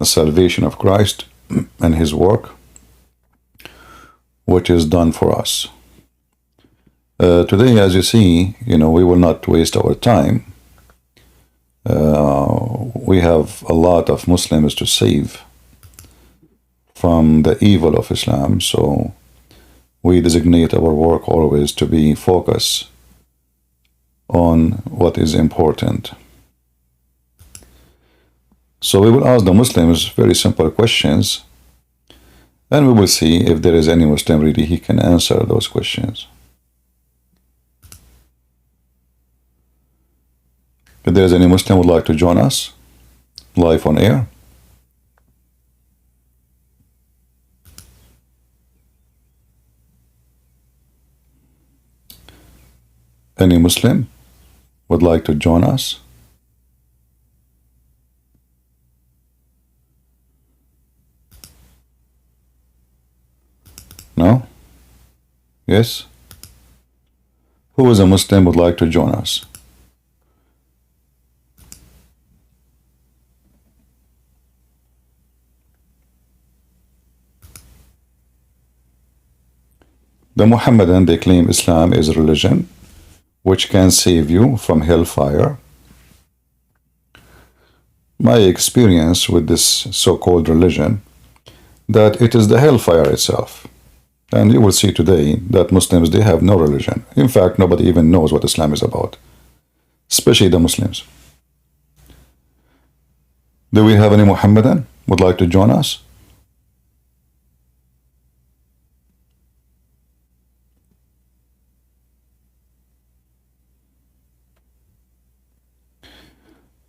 the salvation of Christ and his work, which is done for us. Today, as you see, we will not waste our time. We have a lot of Muslims to save from the evil of Islam, so we designate our work always to be focused on what is important. So we will ask the Muslims very simple questions, and we will see if there is any Muslim really he can answer those questions. If there is any Muslim who would like to join us live on air, any Muslim would like to join us? No? Yes? Who is a Muslim would like to join us? The Muhammadan, they claim Islam is a religion which can save you from hellfire. My experience with this so-called religion, that it is the hellfire itself. And you will see today that Muslims, they have no religion. In fact, nobody even knows what Islam is about, especially the Muslims. Do we have any Muhammadan would like to join us?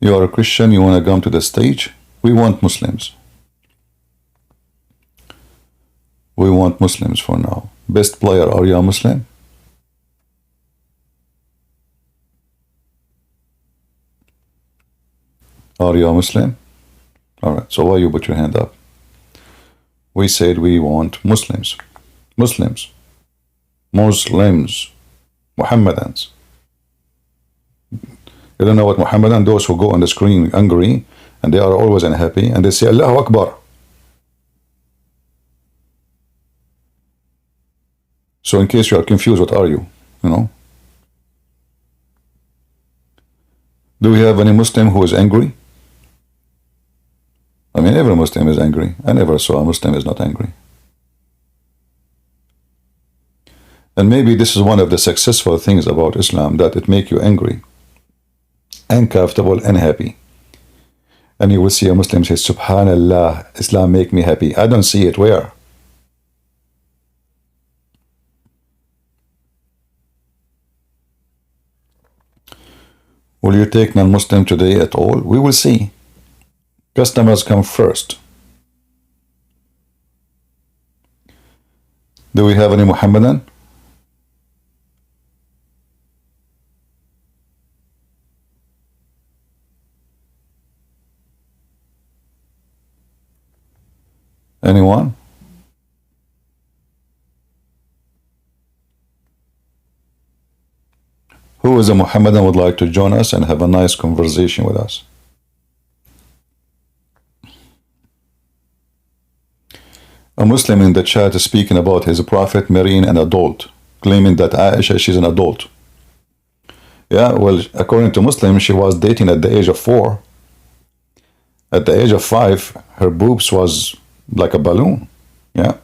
You are a Christian, you want to come to the stage? We want Muslims. We want Muslims for now. Best player, are you a Muslim? Are you a Muslim? Alright, so why you put your hand up? We said we want Muslims. Muslims. Muslims. Muhammadans. You don't know what Muhammadan, those who go on the screen angry, and they are always unhappy, and they say, Allahu Akbar. So in case you are confused, what are you? Do we have any Muslim who is angry? I mean, every Muslim is angry. I never saw a Muslim is not angry. And maybe this is one of the successful things about Islam, that it make you angry, uncomfortable, and happy. And you will see a Muslim say, Subhanallah, Islam make me happy. I don't see it. Where? Will you take non-Muslim today at all? We will see. Customers come first. Do we have any Muhammadan? Anyone? Who is a Muhammadan would like to join us and have a nice conversation with us? A Muslim in the chat is speaking about his prophet marrying an adult, claiming that Aisha, she's an adult. Yeah, well, according to Muslims, she was dating at the age of 4. At the age of 5, her boobs was like a balloon. Yeah.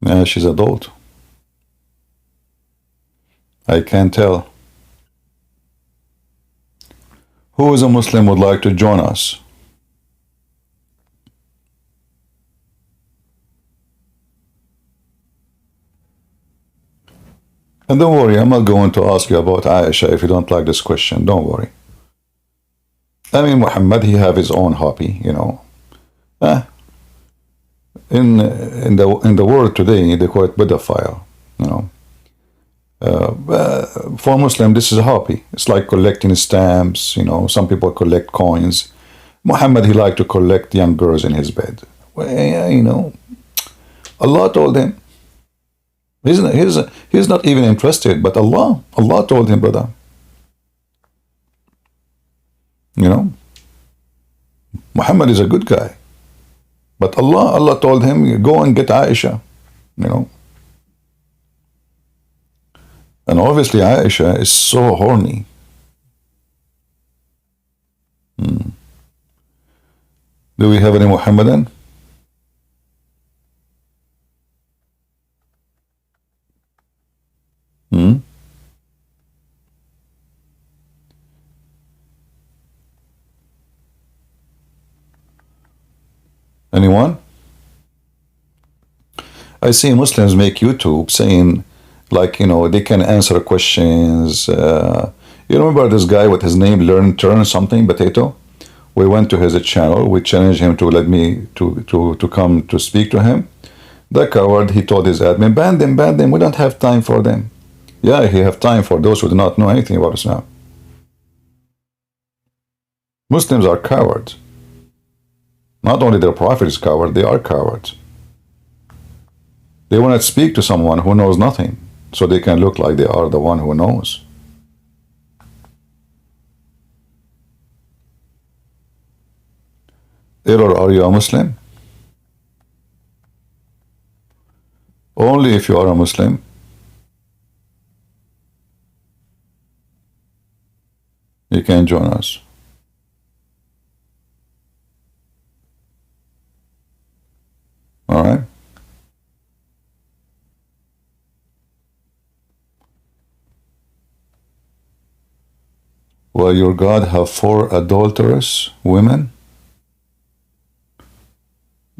Yeah, she's adult. I can't tell. Who is a Muslim would like to join us? And don't worry, I'm not going to ask you about Aisha if you don't like this question. Don't worry. I mean, Muhammad, he have his own hobby, In the world today, they call it pedophile, for Muslim, this is a hobby. It's like collecting stamps, some people collect coins. Muhammad, he liked to collect young girls in his bed. Well, Allah told him. He's not even interested, but Allah told him, brother. You know, Muhammad is a good guy. But Allah told him, go and get Aisha. You know. And obviously Aisha is so horny. Do we have any Muhammadan? Anyone? I see Muslims make YouTube saying, like, you know, they can answer questions. You remember this guy with his name, Turn something, Potato? We went to his channel. We challenged him to let me to come to speak to him. The coward, he told his admin, ban them. We don't have time for them. Yeah, he have time for those who do not know anything about Islam. Muslims are cowards. Not only their prophet is coward, they are cowards. They want to speak to someone who knows nothing, so they can look like they are the one who knows. Error, are you a Muslim? Only if you are a Muslim. You can join us. All right. Will your God have 4 adulterous women?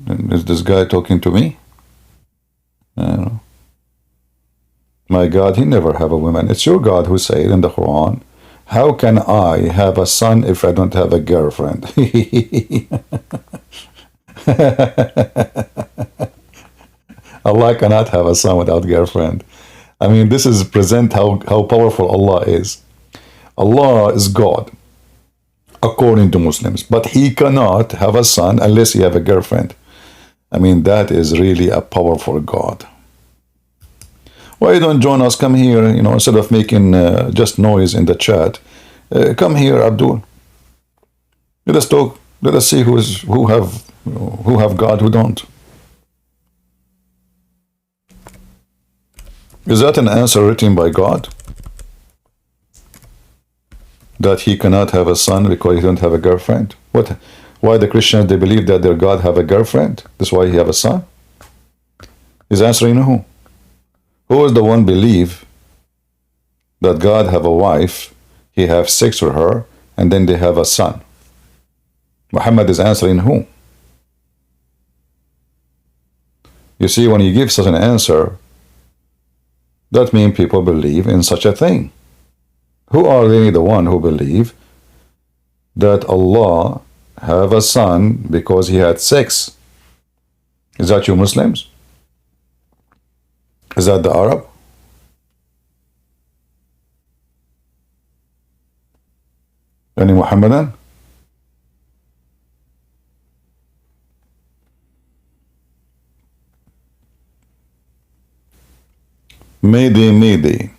Is this guy talking to me? I don't know. My God, he never have a woman. It's your God who said in the Quran, how can I have a son if I don't have a girlfriend? Allah cannot have a son without girlfriend. I mean, this is present how powerful Allah is. Allah is God, according to Muslims, but he cannot have a son unless he have a girlfriend. I mean, that is really a powerful God. Why don't join us? Come here, you know, instead of making just noise in the chat. Come here, Abdul. Let us talk. Let us see who have God, who don't. Is that an answer written by God? That he cannot have a son because he don't have a girlfriend? What? Why the Christians, they believe that their God have a girlfriend? That's why he have a son? He's answering who? Who is the one believe that God have a wife, he have sex with her, and then they have a son? Muhammad is answering who? You see, when you give such an answer, that means people believe in such a thing. Who are they, the one who believe that Allah have a son because he had sex? Is that you Muslims? Is that the Arab? Any Muhammadan? Mayday.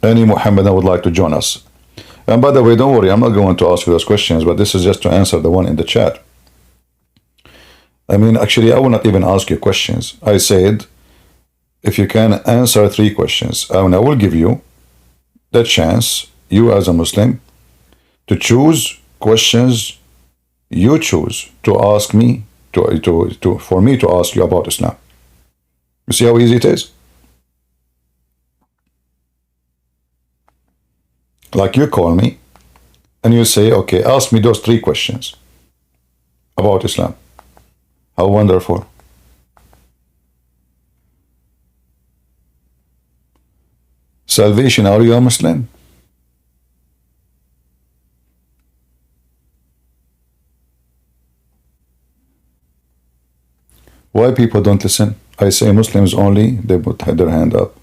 Any Muhammadan would like to join us? And by the way, don't worry, I'm not going to ask you those questions, but this is just to answer the one in the chat. I mean, actually, I will not even ask you questions. I said, if you can answer 3 questions, and I will give you the chance, you as a Muslim, to choose questions you choose to ask me, for me to ask you about Islam. You see how easy it is? Like you call me and you say, okay, ask me those 3 questions about Islam. How wonderful. Salvation, are you a Muslim? Why people don't listen? I say Muslims only, they put their hand up.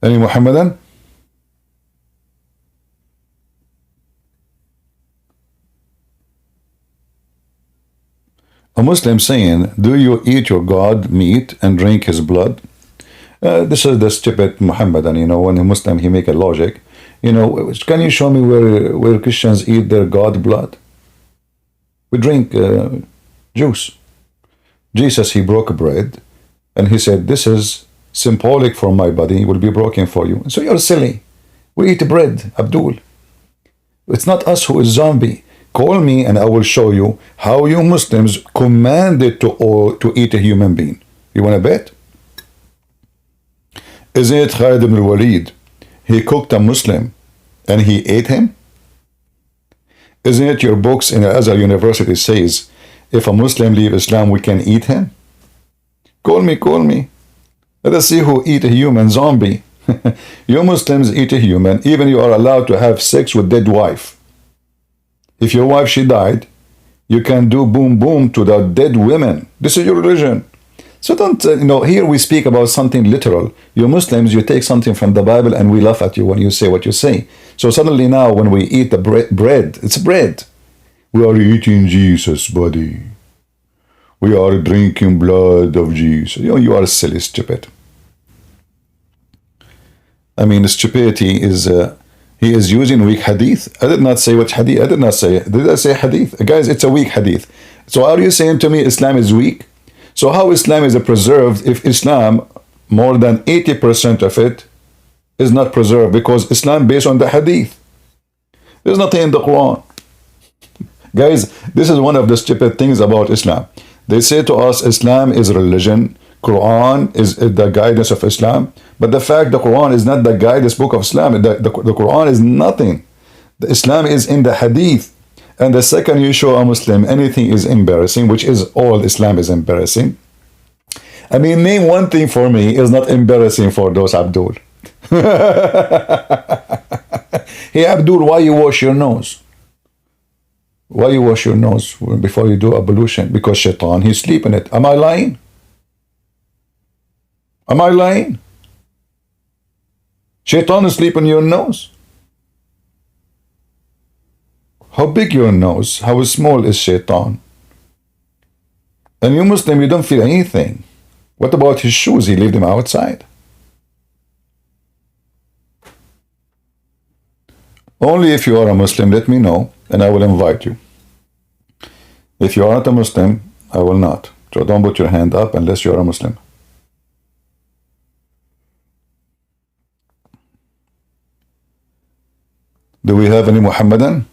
Any Muhammadan? A Muslim saying, do you eat your God meat and drink his blood? This is the stupid Muhammadan, when a Muslim, he make a logic. Can you show me where Christians eat their God blood? We drink juice. Jesus, he broke bread, and he said, this is symbolic for my body, will be broken for you. So you're silly. We eat bread, Abdul. It's not us who is zombie. Call me and I will show you how you Muslims commanded to eat a human being. You want to bet? Isn't it Khalid ibn al-Walid? He cooked a Muslim and he ate him? Isn't it your books in Al-Azhar University says, if a Muslim leave Islam, we can eat him? Call me. Let us see who eat a human zombie. You Muslims eat a human, even you are allowed to have sex with dead wife. If your wife, she died, you can do boom boom to the dead women. This is your religion. So don't, here we speak about something literal. You Muslims, you take something from the Bible and we laugh at you when you say what you say. So suddenly now when we eat the bread, it's bread. We are eating Jesus' body. We are drinking blood of Jesus. You are silly, stupid. I mean, stupidity is, he is using weak hadith. I did not say what hadith, I did not say it. Did I say hadith? Guys, it's a weak hadith. So are you saying to me Islam is weak? So how Islam is preserved if Islam, more than 80% of it is not preserved? Because Islam based on the hadith. There's nothing in the Quran. Guys, this is one of the stupid things about Islam. They say to us, Islam is religion. Quran is the guidance of Islam. But the fact the Quran is not the guidance book of Islam. The Quran is nothing. The Islam is in the hadith. And the second you show a Muslim anything is embarrassing, which is all Islam is embarrassing. I mean, name one thing for me is not embarrassing for those, Abdul. Hey, Abdul, why you wash your nose? Why you wash your nose before you do ablution? Because shaitan, he sleep in it. Am I lying? Am I lying? Shaitan is sleep in your nose. How big your nose? How small is shaitan? And you Muslim, you don't feel anything. What about his shoes? He leave them outside. Only if you are a Muslim, let me know, and I will invite you. If you are not a Muslim, I will not. So don't put your hand up unless you are a Muslim. Do we have any Muhammadan?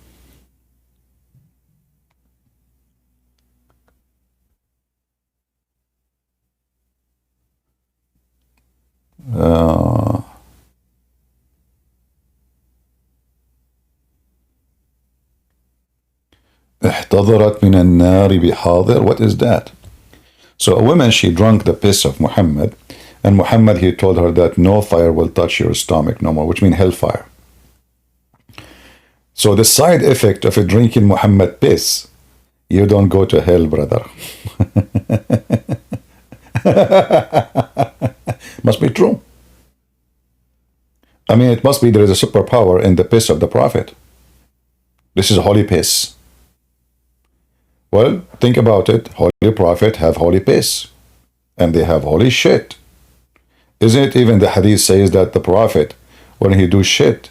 احتضرت من النار بحاضر. What is that? So a woman, she drank the piss of Muhammad, and Muhammad, he told her that no fire will touch your stomach no more, which means hellfire. So the side effect of drinking Muhammad piss, you don't go to hell, brother. Must be true. I mean, it must be there is a superpower in the piss of the Prophet. This is holy piss. Well, think about it. Holy Prophet have holy piss. And they have holy shit. Isn't it even the hadith says that the Prophet, when he do shit,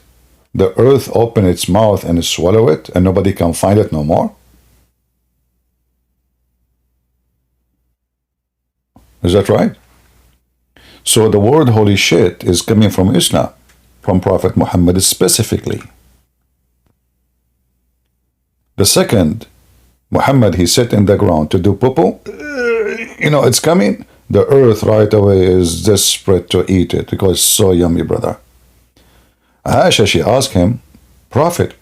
the earth open its mouth and swallow it, and nobody can find it no more? Is that right? So the word holy shit is coming from Islam, from Prophet Muhammad specifically. The second, Muhammad, he sat in the ground to do poo-poo. It's coming. The earth right away is desperate to eat it because it's so yummy, brother. Aisha, she asked him, Prophet,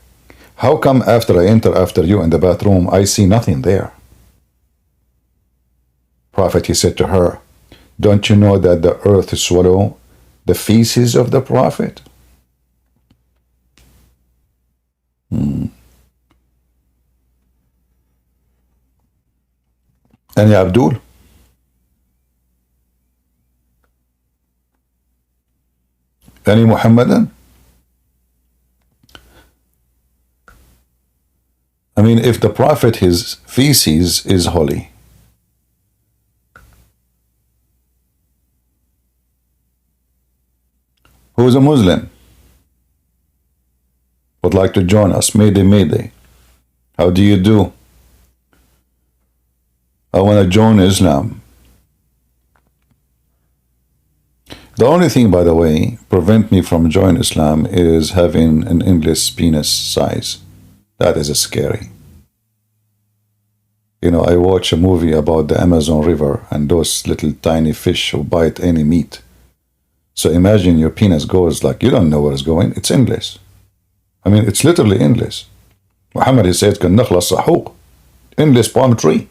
how come after I enter after you in the bathroom, I see nothing there? Prophet, he said to her, don't you know that the earth swallow the feces of the Prophet? And ya Abdul? Any Muhammadan? I mean, if the Prophet, his feces is holy, Who is a Muslim would like to join us? Mayday, Mayday. How do you do? I want to join Islam. The only thing, by the way, prevent me from joining Islam is having an endless penis size. That is scary. You know, I watch a movie about the Amazon River and those little tiny fish who bite any meat. So imagine your penis goes like, you don't know where it's going. It's endless. I mean, it's literally endless. Muhammad, he said, كَالنَّخْلَ الصَّحُوق. Endless palm tree.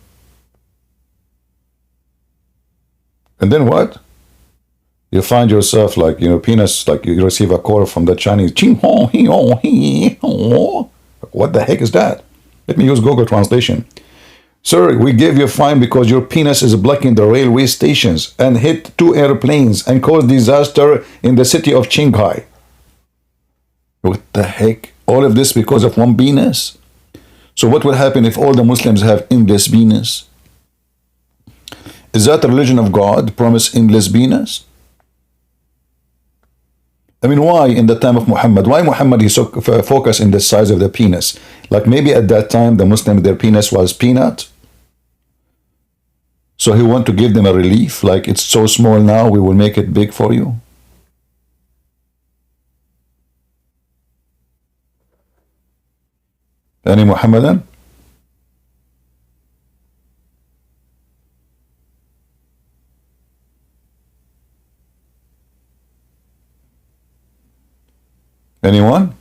And then what? You find yourself like, you know, penis, like you receive a call from the Chinese. What the heck is that? Let me use Google Translation. Sir, we gave you a fine because your penis is blocking the railway stations and hit 2 airplanes and caused disaster in the city of Shanghai. What the heck? All of this because of one penis? So what will happen if all the Muslims have endless penis? Is that the religion of God, promise endless penis? I mean, why in the time of Muhammad? Why Muhammad he so focused in the size of the penis? Like maybe at that time the Muslim, their penis was peanut. So he want to give them a relief, like it's so small now, we will make it big for you. Any Muhammadan? Anyone?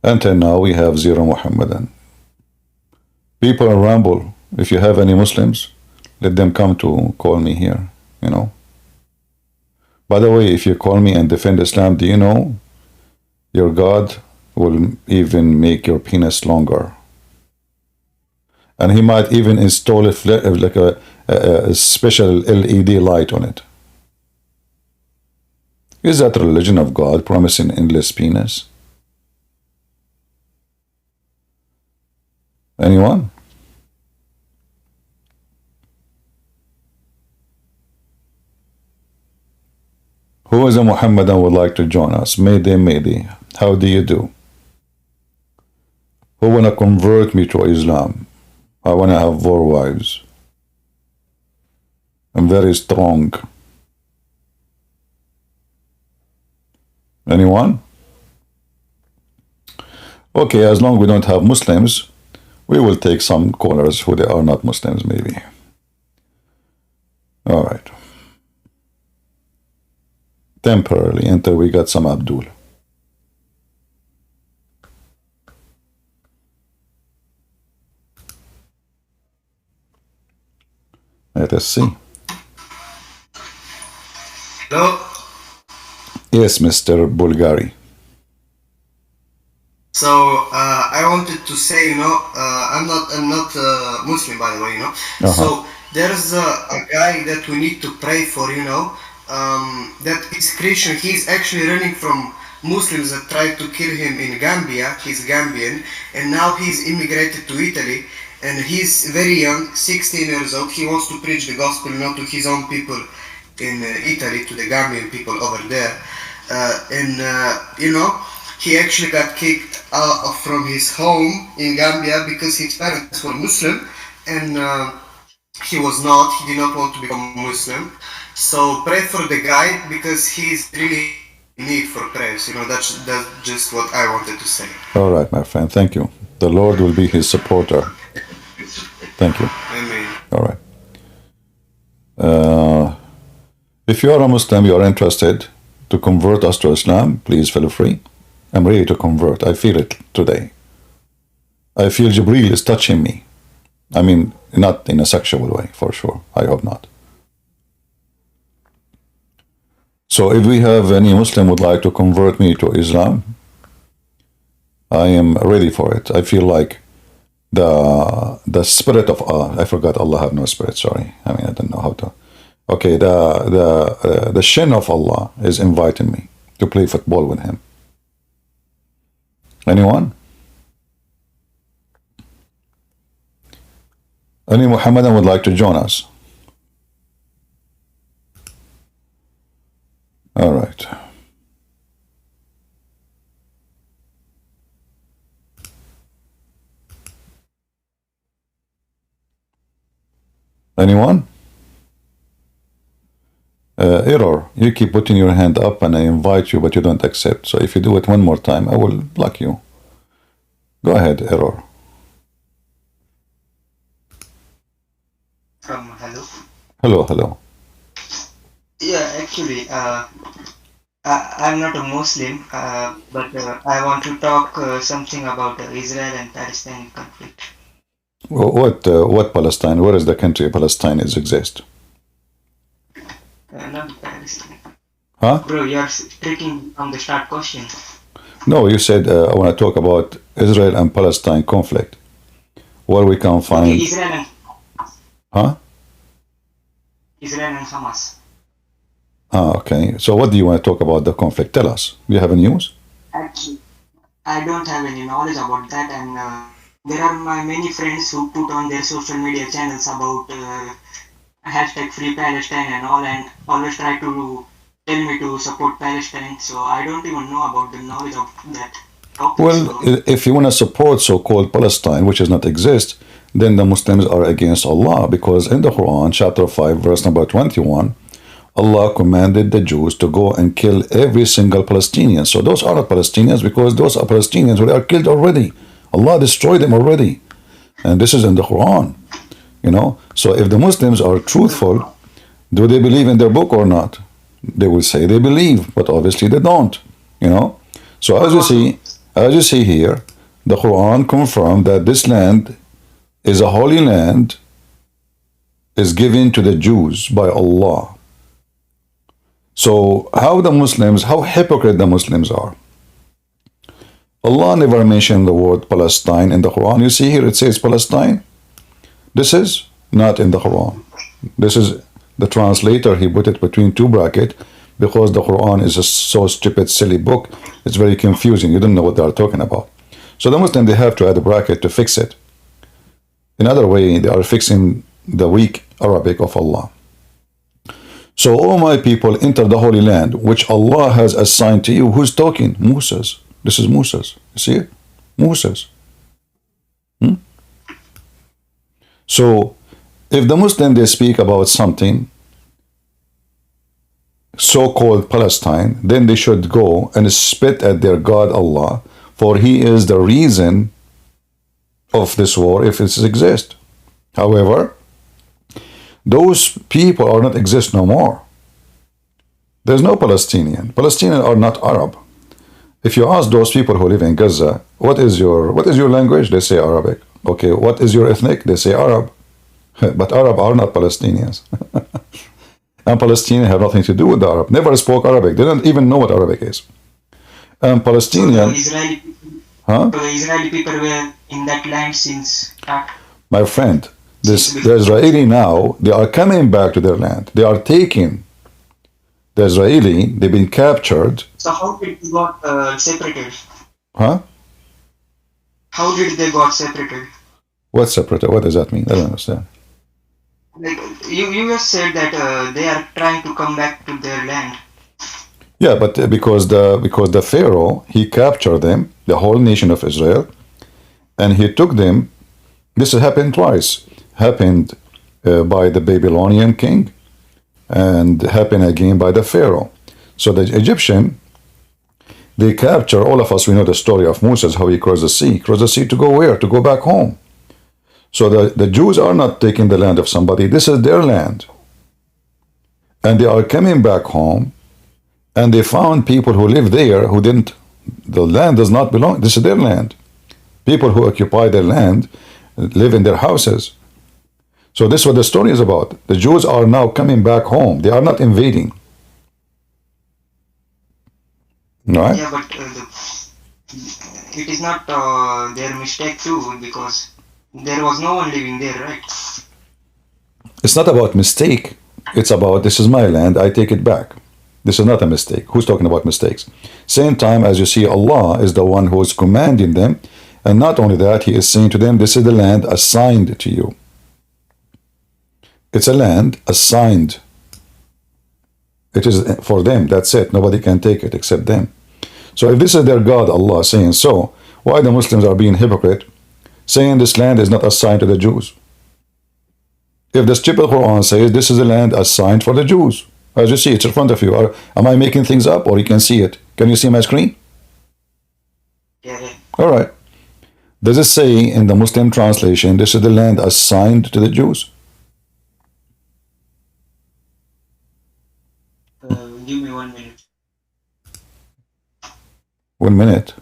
Until now we have 0 Muhammadan. People in Ramble, if you have any Muslims, let them come to call me here, you know. By the way, if you call me and defend Islam, do you know your God will even make your penis longer? And he might even install like a special LED light on it. Is that the religion of God promising endless penis? Anyone? Who is a Muhammadan would like to join us? Mayday, Mayday. How do you do? Who wanna convert me to Islam? I wanna have 4 wives. I'm very strong. Anyone? Okay, as long as we don't have Muslims, we will take some callers who they are not Muslims, maybe. All right. Temporarily, until we got some Abdul. Let us see. Hello? Yes, Mr. Bulgari. So I wanted to say, I'm not Muslim, by the way, So there's a guy that we need to pray for, that is Christian. He's actually running from Muslims that tried to kill him in Gambia. He's Gambian, and now he's immigrated to Italy, and he's very young, 16 years old. He wants to preach the gospel, to his own people in Italy, to the Gambian people over there, he actually got kicked out from his home in Gambia because his parents were Muslim, and he did not want to become Muslim. So pray for the guy because he's really in need for prayers. That's just what I wanted to say. All right, my friend. Thank you. The Lord will be his supporter. Thank you. Amen. All right. If you are a Muslim, you are interested to convert us to Islam, please feel free. I'm ready to convert. I feel it today. I feel Jibreel is touching me. I mean, not in a sexual way, for sure. I hope not. So if we have any Muslim would like to convert me to Islam, I am ready for it. I feel like the spirit of Allah, I forgot Allah have no spirit, sorry. I mean, I don't know how to. Okay, the shin of Allah is inviting me to play football with him. Anyone? Any Muhammadan would like to join us? All right. Anyone? Error. You keep putting your hand up and I invite you, but you don't accept. So if you do it one more time, I will block you. Go ahead, Error. Hello. Hello, hello. Yeah, actually, I'm not a Muslim, but I want to talk something about Israel and Palestine conflict. What Palestine? Where is the country Palestine exist? Not Palestine. Huh? Bro, you're tricking from the start question. No, you said I want to talk about Israel and Palestine conflict. Where we can find. Okay, Israel and Huh? Israel and Hamas. Ah, okay. So what do you want to talk about the conflict? Tell us. Do you have any news? Actually, I don't have any knowledge about that, and there are my many friends who put on their social media channels about hashtag Free Palestine and all, and always try to tell me to support Palestine. So I don't even know about the knowledge of that topic. Well, So if you want to support so-called Palestine, which does not exist, then the Muslims are against Allah, because in the Quran, chapter 5, verse number 21, Allah commanded the Jews to go and kill every single Palestinian. So those are not Palestinians, because those are Palestinians who are killed already. Allah destroyed them already. And this is in the Quran. So if the Muslims are truthful, do they believe in their book or not? They will say they believe, but obviously they don't. So as you see here, the Quran confirmed that this land is a holy land, is given to the Jews by Allah. So how hypocrite the Muslims are. Allah never mentioned the word Palestine in the Quran. You see here it says Palestine. This is not in the Quran. This is the translator. He put it between two brackets because the Quran is a so stupid, silly book. It's very confusing. You don't know what they are talking about. So the Muslim, they have to add a bracket to fix it. In other way, they are fixing the weak Arabic of Allah. So, all my people, enter the Holy Land, which Allah has assigned to you. Who's talking? Moses. This is Moses. You see it? Moses. So, if the Muslim, they speak about something, so-called Palestine, then they should go and spit at their God Allah, for He is the reason of this war if it exists. However, those people are not exist no more. There's no Palestinian. Palestinians are not Arab. If you ask those people who live in Gaza, what is your language? They say Arabic. Okay, what is your ethnic? They say Arab. But Arab are not Palestinians. And Palestinians have nothing to do with the Arab. Never spoke Arabic. They don't even know what Arabic is. And Palestinian. So the Israeli people were in that land since that. My friend, the Israeli now, they are coming back to their land. They are taking the Israeli, they've been captured. So how did they got separated? Huh? How did they got separated? What separated? What does that mean? I don't understand. Like you just said that they are trying to come back to their land. Yeah, but because the Pharaoh, he captured them, the whole nation of Israel, and he took them. This has happened twice. Happened by the Babylonian king, and happened again by the Pharaoh. So the Egyptian, they capture all of us. We know the story of Moses, how he crossed the sea. Crossed the sea to go where? To go back home. So the Jews are not taking the land of somebody. This is their land. And they are coming back home, and they found people who live there who didn't, the land does not belong, this is their land. People who occupy their land live in their houses. So this is what the story is about. The Jews are now coming back home. They are not invading. Right? Yeah, but it is not their mistake too, because there was no one living there, right? It's not about mistake. It's about, this is my land, I take it back. This is not a mistake. Who's talking about mistakes? Same time as you see, Allah is the one who is commanding them. And not only that, He is saying to them, this is the land assigned to you. It's a land assigned. It is for them. That's it. Nobody can take it except them. So if this is their God, Allah, saying so, why the Muslims are being hypocrite, saying this land is not assigned to the Jews? If the stupid Quran says this is a land assigned for the Jews, as you see, it's in front of you. Am I making things up, or you can see it? Can you see my screen? Yeah. All right. Does it say in the Muslim translation, this is the land assigned to the Jews? Give me 1 minute. 1 minute.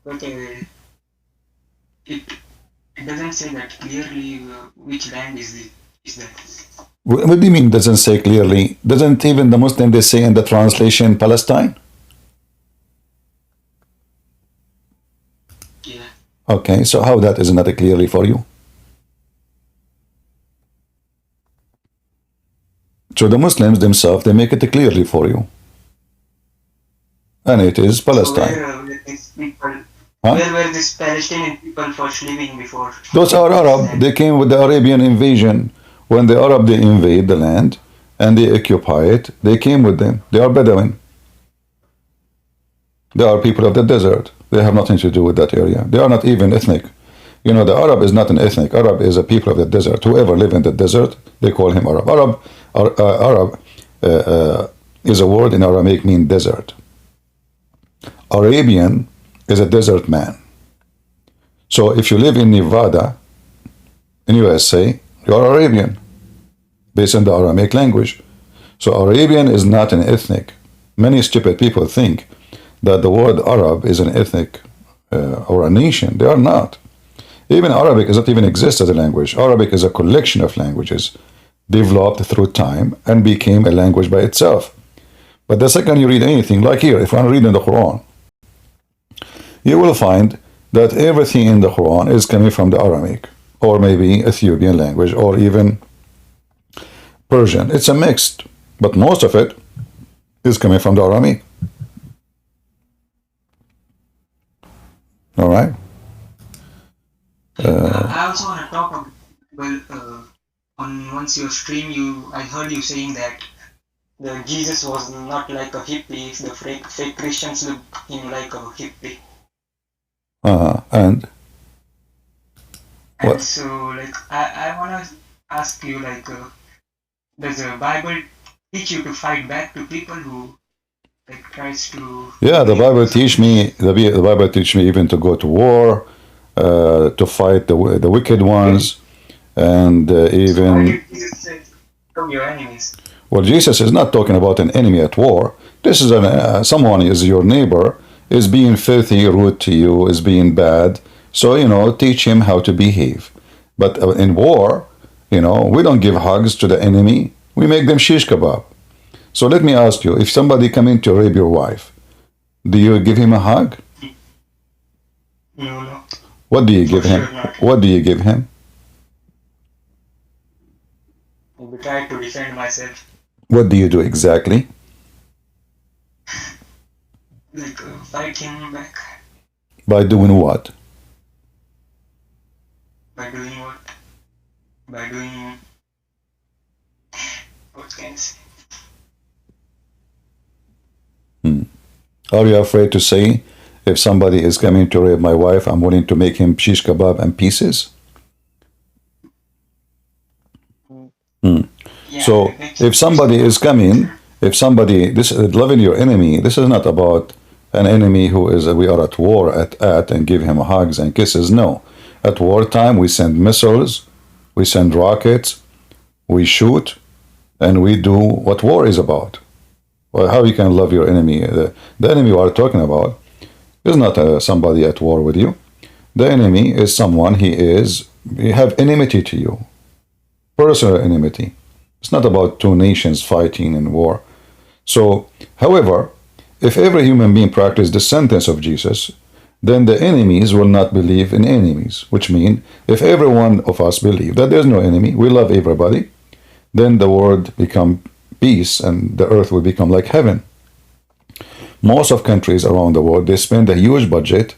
But it doesn't say that clearly which land is that. What do you mean doesn't say clearly? Doesn't even the Muslim, they say in the translation Palestine? Yeah. Okay, so how that is not clearly for you? So the Muslims themselves, they make it clearly for you. And it is Palestine. So where these people, Huh? where were these Palestinian people first living before? Those are Arab. They came with the Arabian invasion. When the Arab, they invade the land and they occupy it, they came with them. They are Bedouin. They are people of the desert. They have nothing to do with that area. They are not even ethnic. You know, the Arab is not an ethnic. Arab is a people of the desert. Whoever live in the desert, they call him Arab. Arab is a word in Aramaic mean desert. Arabian is a desert man. So if you live in Nevada, in USA, you are Arabian, based on the Aramaic language. So Arabian is not an ethnic. Many stupid people think that the word Arab is an ethnic or a nation. They are not. Even Arabic does not even exist as a language. Arabic is a collection of languages developed through time and became a language by itself. But the second you read anything, like here, if I'm reading the Quran, you will find that everything in the Quran is coming from the Aramaic, or maybe Ethiopian language, or even Persian. It's a mixed, but most of it is coming from the Aramaic. All right. I also want to talk about, well, on once your stream, I heard you saying that the Jesus was not like a hippie. The fake Christians look him like a hippie. And what? So, like, I want to ask you, like, does the Bible teach you to fight back to people who, like, tries to... Yeah, the Bible teach me. The Bible teach me even to go to war, to fight the wicked ones, and even. Why did Jesus say, "From your enemies"? Well, Jesus is not talking about an enemy at war. This is someone is your neighbor, is being filthy, rude to you, is being bad. So, teach him how to behave. But in war, we don't give hugs to the enemy. We make them shish kebab. So let me ask you, if somebody come in to rape your wife, do you give him a hug? No. What do you give him? What do you give him? I try to defend myself. What do you do exactly? Like, fight him back. By doing what? By doing what? By doing... What can I say? Are you afraid to say, if somebody is coming to rape my wife, I'm willing to make him shish kebab and pieces? Yeah, So if somebody is coming, loving your enemy, this is not about an enemy who is, we are at war at and give him hugs and kisses. No. At wartime, we send missiles, we send rockets, we shoot, and we do what war is about. Well, how you can love your enemy? The enemy you are talking about is not somebody at war with you. The enemy is someone he have enmity to you, personal enmity. It's not about two nations fighting in war. So, however, if every human being practiced the sentence of Jesus, then the enemies will not believe in enemies, which means if every one of us believe that there's no enemy, we love everybody, then the world become peace and the earth will become like heaven. Most of countries around the world, they spend a huge budget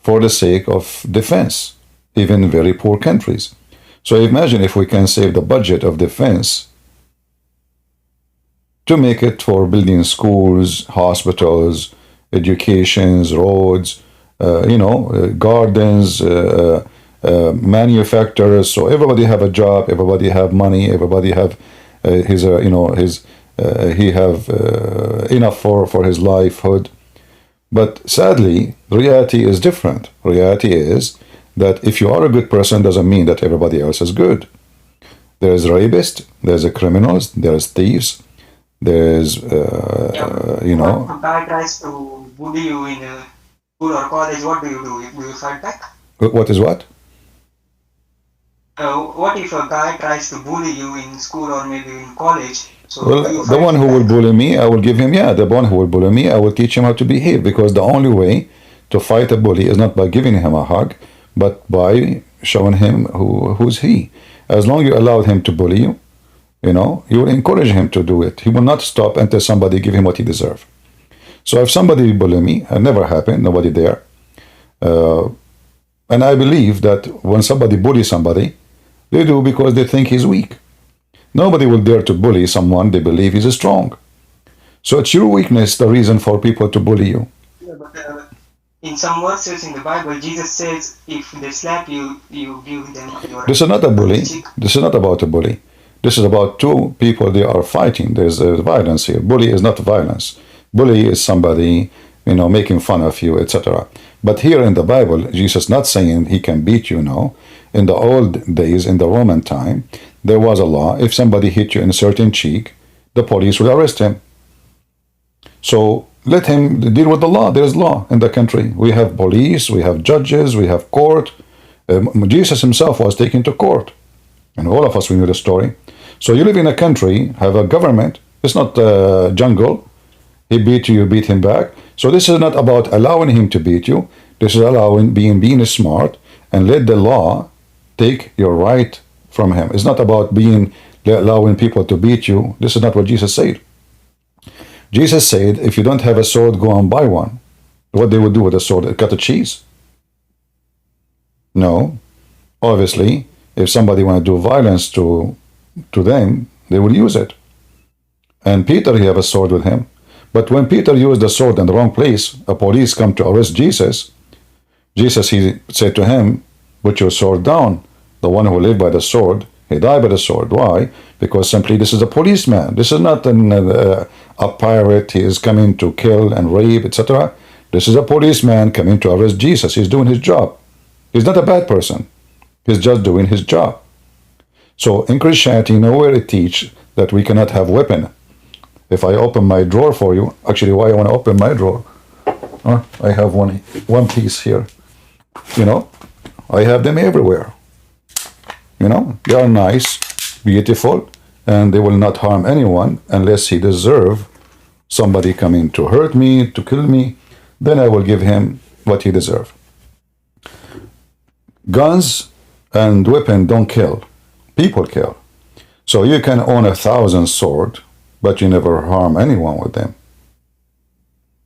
for the sake of defense, even very poor countries. So imagine if we can save the budget of defense to make it for building schools, hospitals, educations, roads, gardens, manufacturers. So everybody have a job, everybody have money, everybody have he have enough for his livelihood. But sadly, reality is different. Reality is that if you are a good person, doesn't mean that everybody else is good. There's rapists, there's criminals, there's thieves, there's What a guy tries to bully you in school or college, what do you do? Do you fight back? What is what? What if a guy tries to bully you in school or maybe in college? So Well, the one who will bully me, I will give him, the one who will bully me, I will teach him how to behave, because the only way to fight a bully is not by giving him a hug, but by showing him who's he. As long as you allowed him to bully you, you will encourage him to do it. He will not stop until somebody give him what he deserves. So if somebody bully me, it never happened, nobody there. And I believe that when somebody bullies somebody, they do because they think he's weak. Nobody will dare to bully someone they believe is strong. So it's your weakness the reason for people to bully you. Yeah, but in some verses in the Bible, Jesus says if they slap you, you give them your. This is not a bully. This is not about a bully. This is about two people, they are fighting. There's violence here. Bully is not violence. Bully is somebody, making fun of you, etc. But here in the Bible, Jesus not saying he can beat you now. In the old days, in the Roman time, there was a law. If somebody hit you in a certain cheek, the police would arrest him. So let him deal with the law. There is law in the country. We have police, we have judges, we have court. Jesus himself was taken to court. And all of us, we know the story. So you live in a country, have a government. It's not a jungle. He beat you, you beat him back. So this is not about allowing him to beat you. This is allowing being smart and let the law take your right from him. It's not about allowing people to beat you. This is not what Jesus said. Jesus said, if you don't have a sword, go and buy one. What they would do with a sword? Cut a cheese? No. Obviously, if somebody want to do violence to them, they will use it. And Peter, he have a sword with him. But when Peter used the sword in the wrong place, a police come to arrest Jesus. Jesus, he said to him, put your sword down. The one who lived by the sword, he died by the sword. Why? Because simply this is a policeman. This is not a pirate. He is coming to kill and rape, etc. This is a policeman coming to arrest Jesus. He's doing his job. He's not a bad person. He's just doing his job. So in Christianity, nowhere it teach that we cannot have weapon. If I open my drawer for you, actually, why I want to open my drawer? I have one piece here. I have them everywhere. They are nice, beautiful, and they will not harm anyone unless he deserve somebody coming to hurt me, to kill me. Then I will give him what he deserve. Guns and weapon don't kill. People kill. So you can own 1,000 swords, but you never harm anyone with them.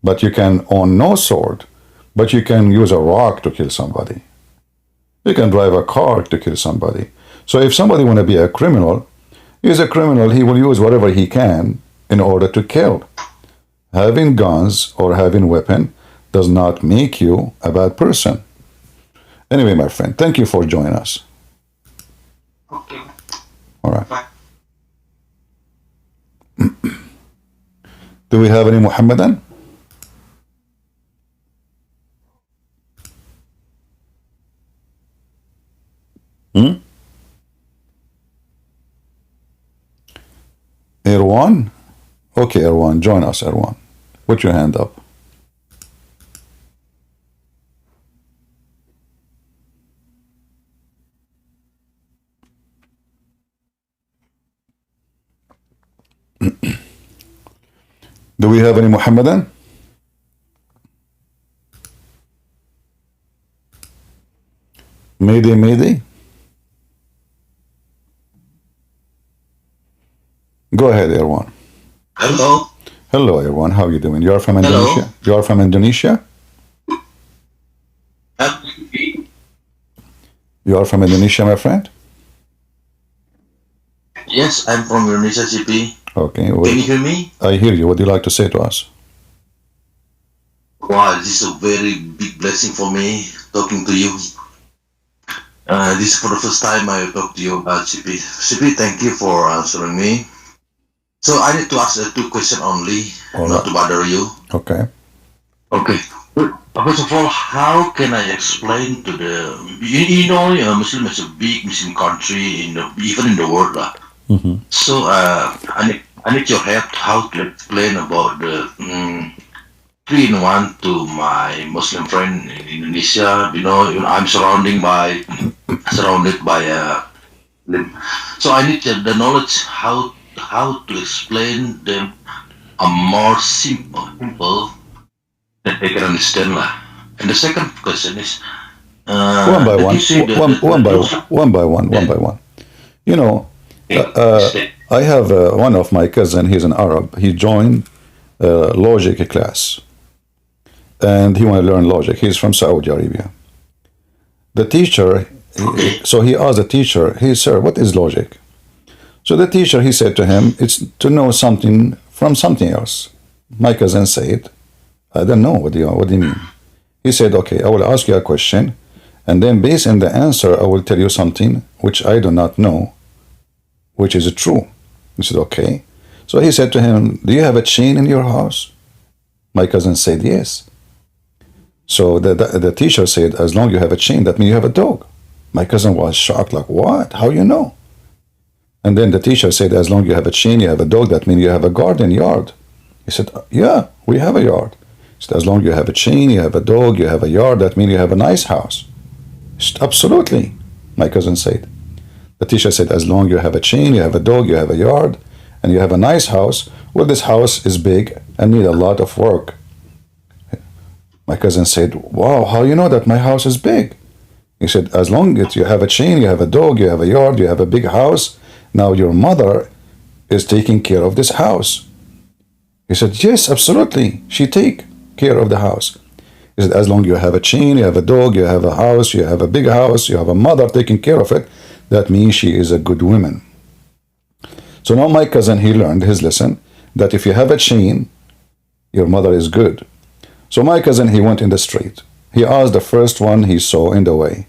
But you can own no sword, but you can use a rock to kill somebody. You can drive a car to kill somebody. So if somebody want to be a criminal, he's a criminal. He will use whatever he can in order to kill. Having guns or having weapon does not make you a bad person. Anyway, my friend, thank you for joining us. Okay. All right. Bye. Do we have any Muhammadan? Erwan? Okay, Erwan, join us, Erwan. Put your hand up. Do we have any Muhammadan? Mayday. Go ahead, Erwan. Hello. Hello, everyone. How are you doing? You are from Hello. Indonesia? You are from Indonesia? You are from Indonesia, my friend? Yes, I'm from Indonesia, CP. Okay. Can you hear me? I hear you. What do you like to say to us? Wow, this is a very big blessing for me talking to you. This is for the first time I talk to you about CP. CP, thank you for answering me. So I need to ask 2 questions only, All not right. to bother you. Okay. Okay. First of all, how can I explain to the Muslim is a big Muslim country even in the world lah. Mm-hmm. So I need your help how to explain about the 3-in-1 to my Muslim friend in Indonesia. I'm surrounded by so I need the knowledge how to explain them a more simple that they can understand lah. And the second question is One by that one. you say One by one. You know, I have one of my cousin. He's an Arab. He joined logic class, and he want to learn logic. He's from Saudi Arabia. The teacher, so he asked the teacher, "Hey, sir, what is logic?" So the teacher, he said to him, "It's to know something from something else." My cousin said, "I don't know. What do you mean?" He said, "Okay, I will ask you a question, and then based on the answer, I will tell you something which I do not know, which is true." He said, "Okay." So he said to him, "Do you have a chain in your house?" My cousin said, "Yes." So the teacher said, "As long as you have a chain, that means you have a dog." My cousin was shocked, like, "What? How you know?" And then the teacher said, "As long as you have a chain, you have a dog, that means you have a garden yard." He said, "Yeah, we have a yard." He said, "As long as you have a chain, you have a dog, you have a yard, that means you have a nice house." He said, "Absolutely," my cousin said. The teacher said, "As long as you have a chain, you have a dog, you have a yard, and you have a nice house, well, this house is big and need a lot of work." My cousin said, "Wow, how you know that my house is big?" He said, "As long as you have a chain, you have a dog, you have a yard, you have a big house, now your mother is taking care of this house." He said, "Yes, absolutely. She take care of the house." He said, "As long as you have a chain, you have a dog, you have a house, you have a big house, you have a mother taking care of it, that means she is a good woman." So now my cousin, he learned his lesson that if you have a chain, your mother is good. So my cousin, he went in the street. He asked the first one he saw in the way,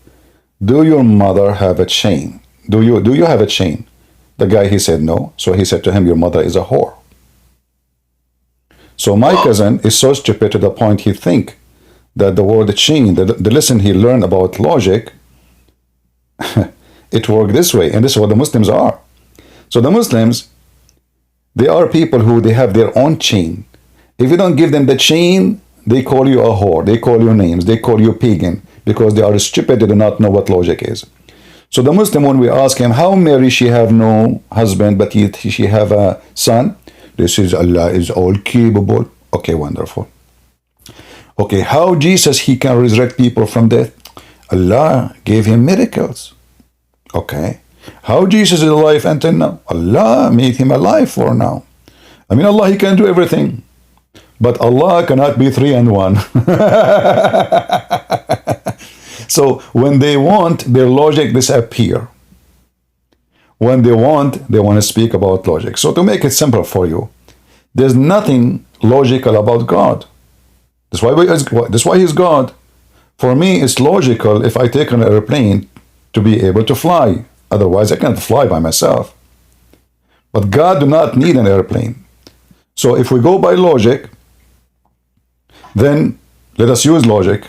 "Do your mother have a chain? Do you have a chain?" The guy, he said no. So he said to him, "Your mother is a whore." So my cousin is so stupid to the point he think that the word chain, the lesson he learned about logic, it worked this way. And this is what the Muslims are. So the Muslims, they are people who they have their own chain. If you don't give them the chain, they call you a whore. They call you names. They call you pagan because they are stupid. They do not know what logic is. So the Muslim, when we ask him, "How Mary she have no husband, but she have a son?" This is Allah is all capable. Okay, wonderful. Okay, how Jesus he can resurrect people from death? Allah gave him miracles. Okay. How Jesus is alive until now? Allah made him alive for now. I mean, Allah, he can do everything. But Allah cannot be 3-in-1. So when they want, their logic disappear. When they want to speak about logic. So to make it simple for you, there's nothing logical about God. That's why he's God. For me, it's logical if I take an airplane to be able to fly. Otherwise, I can't fly by myself. But God do not need an airplane. So if we go by logic, then let us use logic.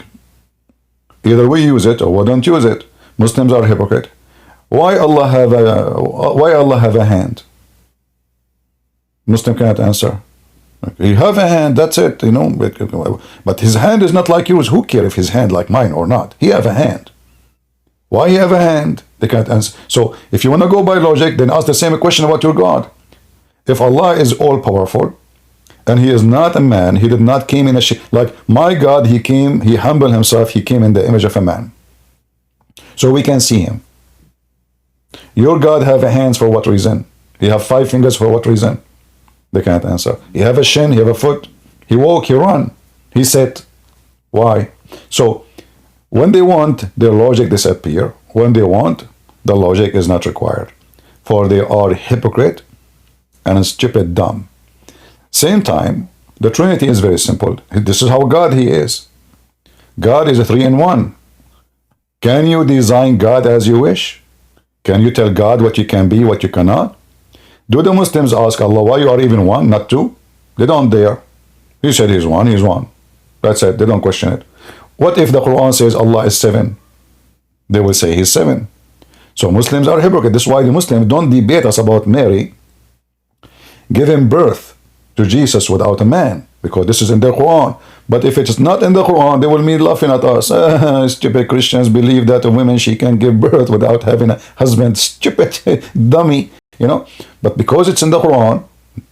Either we use it or we don't use it. Muslims are hypocrite. Why Allah have a hand? Muslim cannot answer. He have a hand, that's it, But his hand is not like yours. Who cares if his hand like mine or not? He have a hand. Why he have a hand? They can't answer. So if you want to go by logic, then ask the same question about your God. If Allah is all powerful, and he is not a man, he did not came in a shape. Like my God, he humbled himself, he came in the image of a man. So we can see him. Your God have hands for what reason? He have 5 fingers for what reason? They can't answer. He have a shin, he have a foot, he walk, he run, he sit. Why? So when they want, their logic disappear. When they want, the logic is not required. For they are hypocrite and stupid dumb. Same time, the Trinity is very simple. This is how God He is. God is a 3-in-1. Can you design God as you wish? Can you tell God what you can be, what you cannot? Do the Muslims ask Allah why you are even one, not two? They don't dare. He said He's one, He's one. That's it. They don't question it. What if the Quran says Allah is 7? They will say He's 7. So Muslims are hypocrite. This is why the Muslims don't debate us about Mary giving birth to Jesus without a man, because this is in the Quran. But if it is not in the Quran, they will be laughing at us. Stupid Christians believe that a woman, she can give birth without having a husband. Stupid dummy, you know. But because it's in the Quran,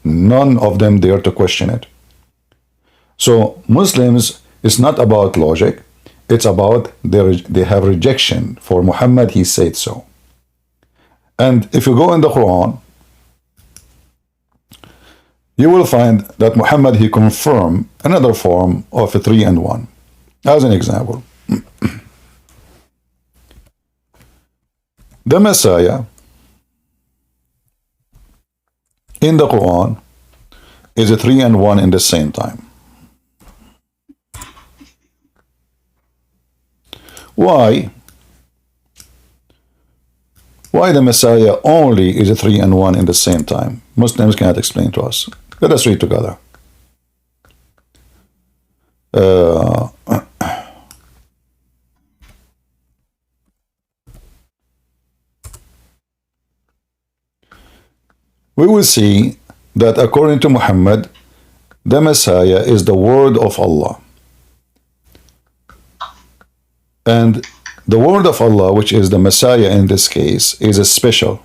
none of them dare to question it. So Muslims, it's not about logic. It's about they have rejection for Muhammad. He said so. And if you go in the Quran, you will find that Muhammad, he confirmed another form of a 3-in-1. As an example, the Messiah in the Quran is a 3-in-1 in the same time. Why? Why the Messiah only is a 3-in-1 in the same time? Muslims cannot explain to us. Let us read together. We will see that according to Muhammad, the Messiah is the word of Allah. And the word of Allah, which is the Messiah in this case, is a special.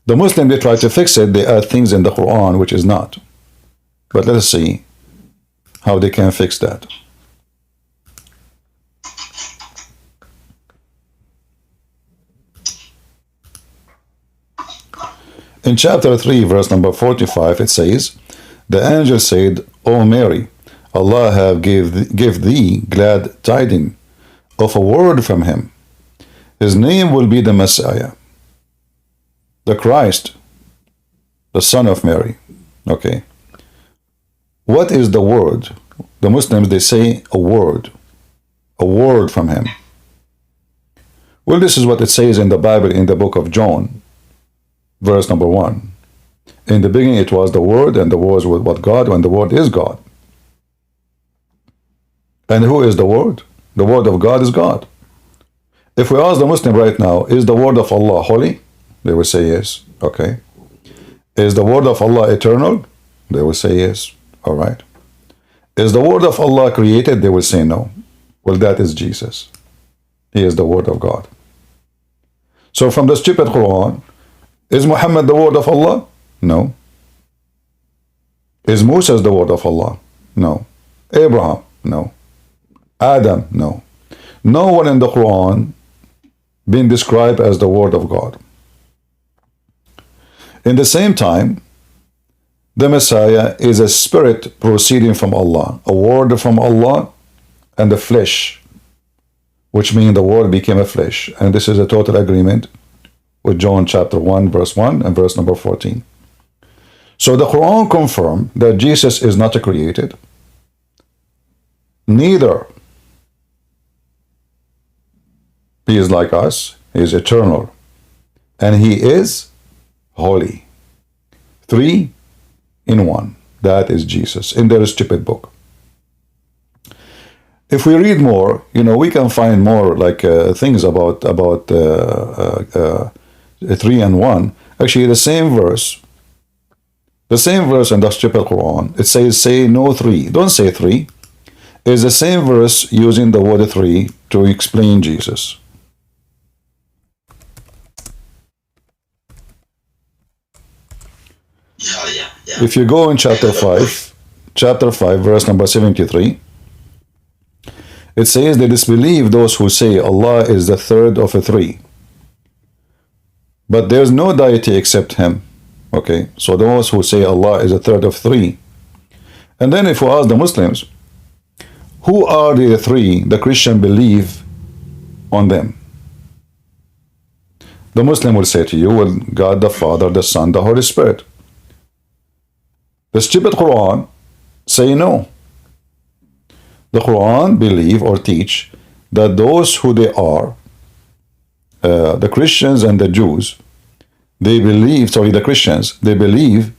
The Muslim, they try to fix it. They add things in the Quran which is not. But let us see how they can fix that. In chapter 3, verse number 45, it says, the angel said, O Mary, Allah have give thee glad tidings of a word from Him. His name will be the Messiah, the Christ, the Son of Mary. Okay. What is the word? The Muslims, they say a word from Him. Well, this is what it says in the Bible, in the book of John, verse number 1. In the beginning it was the Word, and the Word was with God, and the Word is God. And who is the Word? The Word of God is God. If we ask the Muslim right now, is the Word of Allah holy? They will say yes. Okay. Is the Word of Allah eternal? They will say yes. All right. Is the Word of Allah created? They will say no. Well, that is Jesus. He is the Word of God. So from the stupid Quran, is Muhammad the Word of Allah? No. Is Moses the Word of Allah? No. Abraham? No. Adam? No. No one in the Quran being described as the Word of God. In the same time, the Messiah is a spirit proceeding from Allah, a word from Allah, and the flesh, which means the word became a flesh. And this is a total agreement with John chapter 1, verse 1 and verse number 14. So the Quran confirms that Jesus is not created, neither He is like us. He is eternal, and He is holy. 3 in 1. That is Jesus in their stupid book. If we read more, we can find more like things about 3 and 1. Actually, the same verse in the stupid Quran, it says, say no 3. Don't say 3. It's the same verse using the word 3 to explain Jesus. Yeah. If you go in chapter 5, verse number 73, it says they disbelieve those who say Allah is the third of a 3. But there's no deity except Him. Okay, so those who say Allah is a third of three. And then if we ask the Muslims, who are the three the Christian believe on them? The Muslim will say to you, well, God the Father, the Son, the Holy Spirit. The stupid Quran say no. The Quran believe or teach that those who they are, the Christians and the Jews, they believe, sorry, the Christians, they believe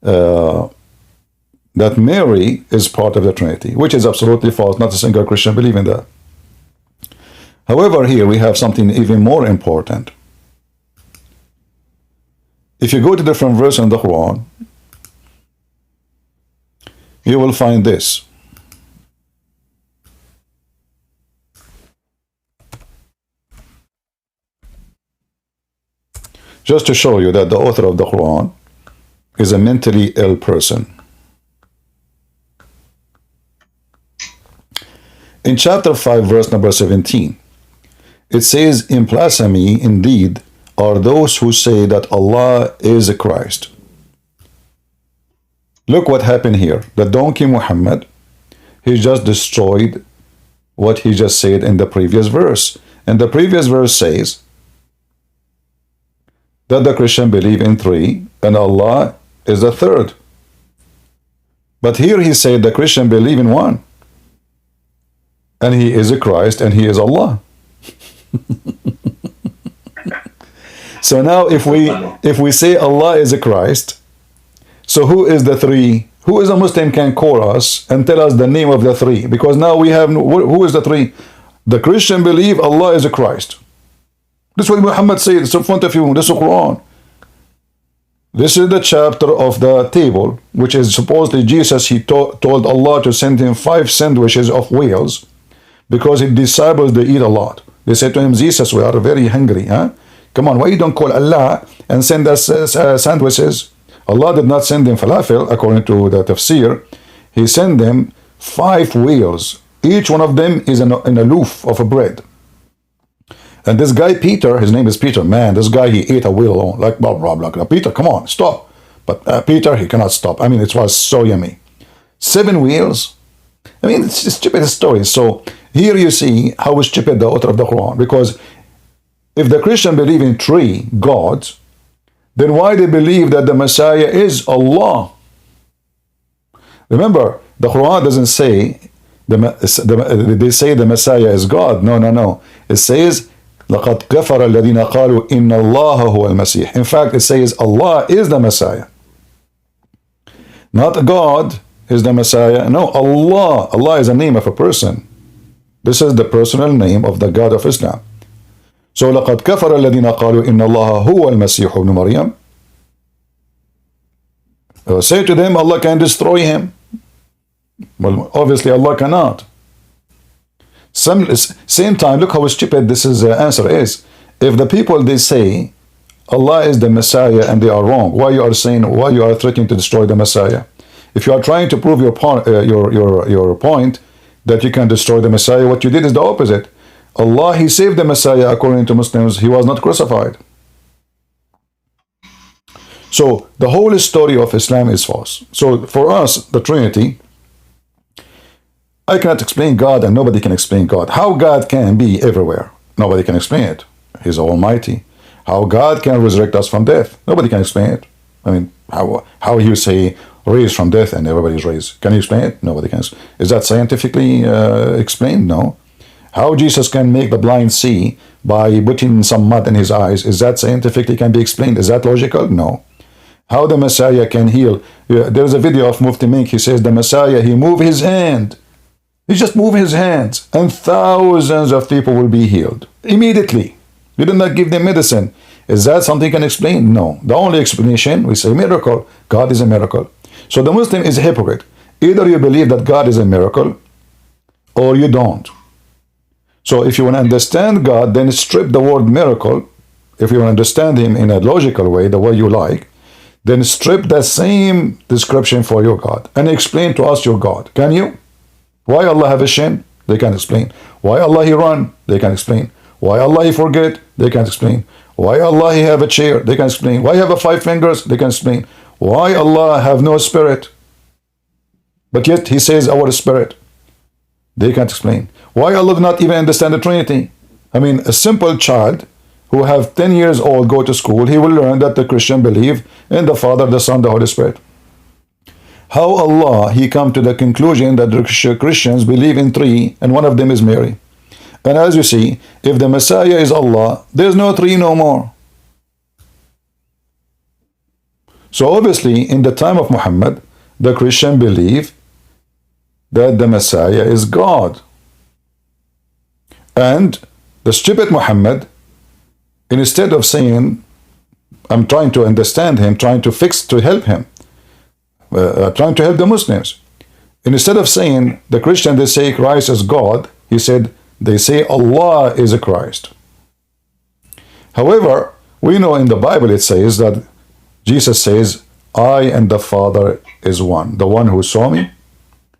that Mary is part of the Trinity, which is absolutely false. Not a single Christian believe in that. However, here we have something even more important. If you go to different verses in the Quran, you will find this. Just to show you that the author of the Quran is a mentally ill person. In chapter 5, verse number 17, it says, in blasphemy indeed are those who say that Allah is a Christ. Look what happened here. The donkey Muhammad, he just destroyed what he just said in the previous verse. And the previous verse says that the Christian believe in three and Allah is the third. But here he said the Christian believe in one. And he is a Christ and he is Allah. So now if we say Allah is a Christ, so who is the three? Who is a Muslim can call us and tell us the name of the three? Because now we have, who is the three? The Christian believe Allah is a Christ. This is what Muhammad said. It's in front of you. This is the Quran. This is the chapter of the table, which is supposedly Jesus, he told Allah to send him 5 sandwiches of whales because his disciples, they eat a lot. They said to him, Jesus, we are very hungry. Huh? Come on, why you don't call Allah and send us sandwiches? Allah did not send them falafel, according to the tafsir. He sent them 5 whales. Each one of them is in a loaf of a bread. And this guy, Peter, his name is Peter. Man, this guy, he ate a whale alone. Like, blah, blah, blah. Now, Peter, come on, stop. But Peter, he cannot stop. I mean, it was so yummy. 7 whales. I mean, it's a stupid story. So here you see how stupid the author of the Quran. Because if the Christian believe in 3 gods, then why they believe that the Messiah is Allah? Remember, the Quran doesn't say, they say the Messiah is God. No, no, no. It says, لَقَدْ كَفَرَ الَّذِينَ قَالُوا إِنَّ اللَّهَ هُوَ الْمَسِيحِ. In fact, it says Allah is the Messiah. Not God is the Messiah. No, Allah. Allah is a name of a person. This is the personal name of the God of Islam. So لَقَدْ كَفَرَ الَّذِينَ قَالُوا إِنَّ اللَّهَ هُوَ الْمَسِيحُ ابْنُ مَرْيَمَ. Say to them, Allah can destroy him. Well, obviously Allah cannot. Same time, look how stupid this is, answer is. If the people, they say Allah is the Messiah and they are wrong, why you are threatening to destroy the Messiah? If you are trying to prove your point that you can destroy the Messiah, what you did is the opposite. Allah, he saved the Messiah. According to Muslims, he was not crucified. So the whole story of Islam is false. So for us, the Trinity, I cannot explain God and nobody can explain God. How God can be everywhere? Nobody can explain it. He's almighty. How God can resurrect us from death? Nobody can explain it. I mean, how you say raised from death and everybody's raised? Can you explain it? Nobody can. Is that scientifically explained? No. How Jesus can make the blind see by putting some mud in his eyes? Is that scientifically can be explained? Is that logical? No. How the Messiah can heal? There's a video of Mufti Mink. He says the Messiah, he moved his hand. He just moved his hands and thousands of people will be healed immediately. You did not give them medicine. Is that something you can explain? No. The only explanation, we say miracle. God is a miracle. So the Muslim is a hypocrite. Either you believe that God is a miracle or you don't. So if you want to understand God, then strip the word miracle. If you want to understand him in a logical way, the way you like, then strip that same description for your God and explain to us your God. Can you? Why Allah have a shin? They can't explain. Why Allah he run? They can't explain. Why Allah he forget? They can't explain. Why Allah he have a chair? They can explain. Why have a 5 fingers? They can explain. Why Allah have no spirit? But yet he says our spirit. They can't explain. Why Allah do not even understand the Trinity? I mean, a simple child who have 10 years old go to school, he will learn that the Christian believe in the Father, the Son, the Holy Spirit. How Allah he come to the conclusion that the Christians believe in 3 and one of them is Mary. And as you see, if the Messiah is Allah, there's no 3 no more. So obviously in the time of Muhammad, the Christian believe that the Messiah is God. And the stupid Muhammad, instead of saying, I'm trying to understand him, trying to help him, trying to help the Muslims. Instead of saying, the Christian, they say Christ is God, he said, they say Allah is a Christ. However, we know in the Bible it says that Jesus says, I and the Father is one. The one who saw me,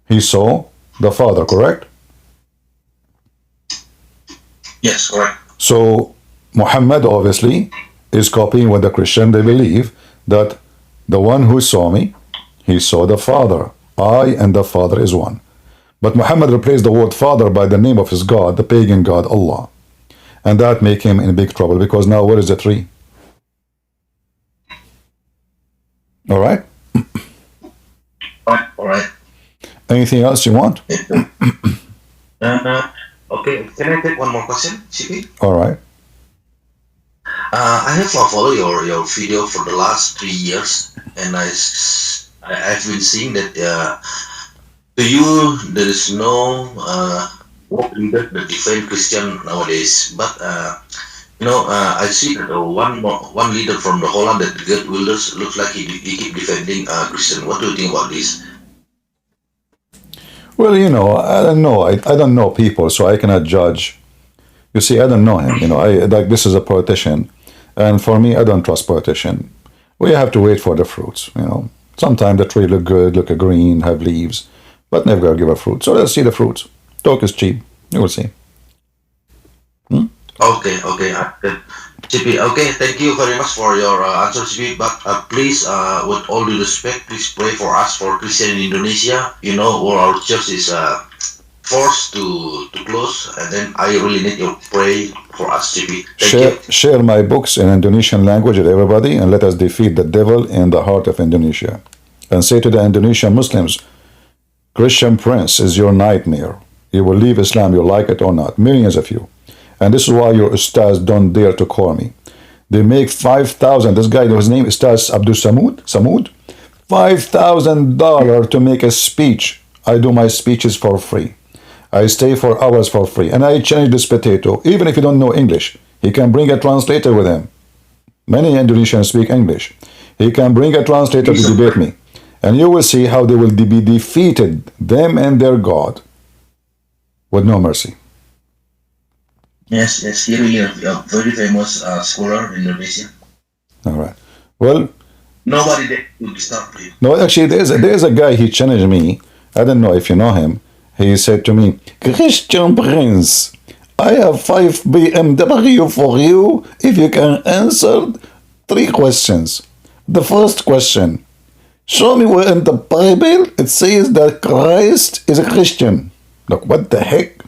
he saw the Father, correct? Yes, correct. So Muhammad obviously is copying what the Christian they believe, that the one who saw me, he saw the Father. I and the Father is one. But Muhammad replaced the word Father by the name of his God, the pagan God, Allah. And that make him in big trouble, because now where is the 3? All right? All right. Anything else you want? Okay, can I take one more question, CP? All right. I have followed your video for the last 3 years, and I've been seeing that to you there is no work leader that defend Christian nowadays. But I see that one leader from the Holland that Geert Wilders looks like he keep defending Christian. What do you think about this? Well, I don't know. I don't know people, so I cannot judge. You see, I don't know him. This is a politician, and for me, I don't trust politician. We have to wait for the fruits. Sometimes the tree look good, look green, have leaves, but never give a fruit. So let's see the fruits. Talk is cheap. You will see. Okay. CP, okay, thank you very much for your answer, CP. But please, with all due respect, please pray for us, for Christian in Indonesia. Where our church is forced to close, and then I really need your pray for us, CP. Thank you. Share my books in Indonesian language with everybody, and let us defeat the devil in the heart of Indonesia. And say to the Indonesian Muslims, Christian prince is your nightmare. You will leave Islam, you like it or not. Millions of you. And this is why your ustaz don't dare to call me. They make 5,000. This guy, his name is Ustaz Abdul Samud. $5,000 to make a speech. I do my speeches for free. I stay for hours for free. And I change this potato. Even if you don't know English, he can bring a translator with him. Many Indonesians speak English. He can bring a translator to debate me. And you will see how they will be defeated, them and their God, with no mercy. Yes, he really a very famous scholar in Indonesia. All right. Well, nobody there could stop him. No, actually, there's a guy, he challenged me. I don't know if you know him. He said to me, Christian Prince, I have 5 BMW for you if you can answer 3 questions. The first question, show me where in the Bible it says that Christ is a Christian. Look, what the heck?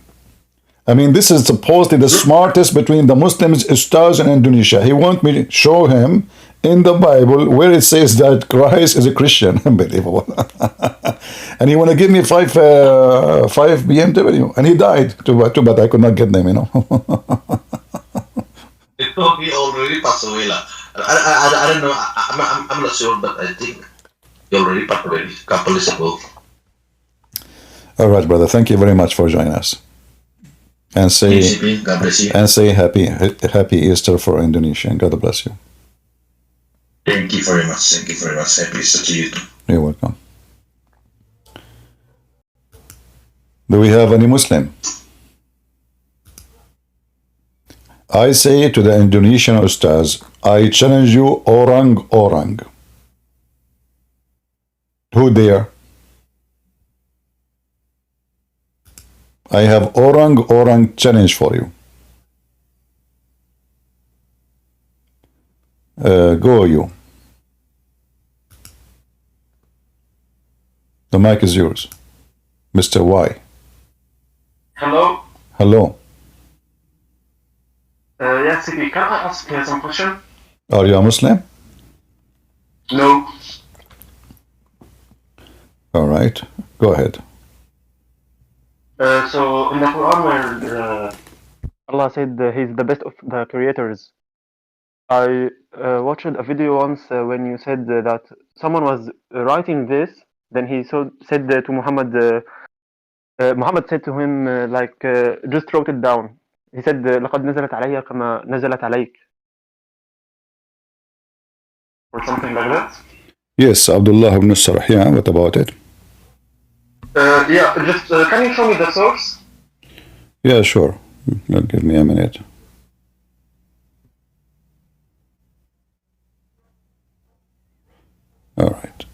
I mean, this is supposedly the smartest between the Muslims, ustaz in Indonesia. He wants me to show him in the Bible where it says that Christ is a Christian. Unbelievable. And he want to give me 5 BMW. And he died. Too bad I could not get them, He already passed away. I don't know. I'm not sure, but I think he already passed away a couple years ago. All right, brother. Thank you very much for joining us. And say, God bless you. And say happy Easter for Indonesia. And God bless you. Thank you very much. Thank you very much. Happy Easter to you too. You're welcome. Do we have any Muslim? I say to the Indonesian Ustaz, I challenge you, orang. Who dare? I have orang challenge for you. Go you. The mic is yours. Mr. Y. Hello. Hello. Yes, can I ask some question? Are you a Muslim? No. All right. Go ahead. So in the Quran, where Allah said He's the best of the creators, I watched a video once when you said that someone was writing this, then he said to Muhammad, Muhammad said to him just wrote it down. He said لقد نزلت علي كما نزلت عليك, or something like that. Yes, Abdullah ibn Sarh. Yeah, what about it? Yeah, just can you show me the source? Yeah, sure. Give me a minute. All right.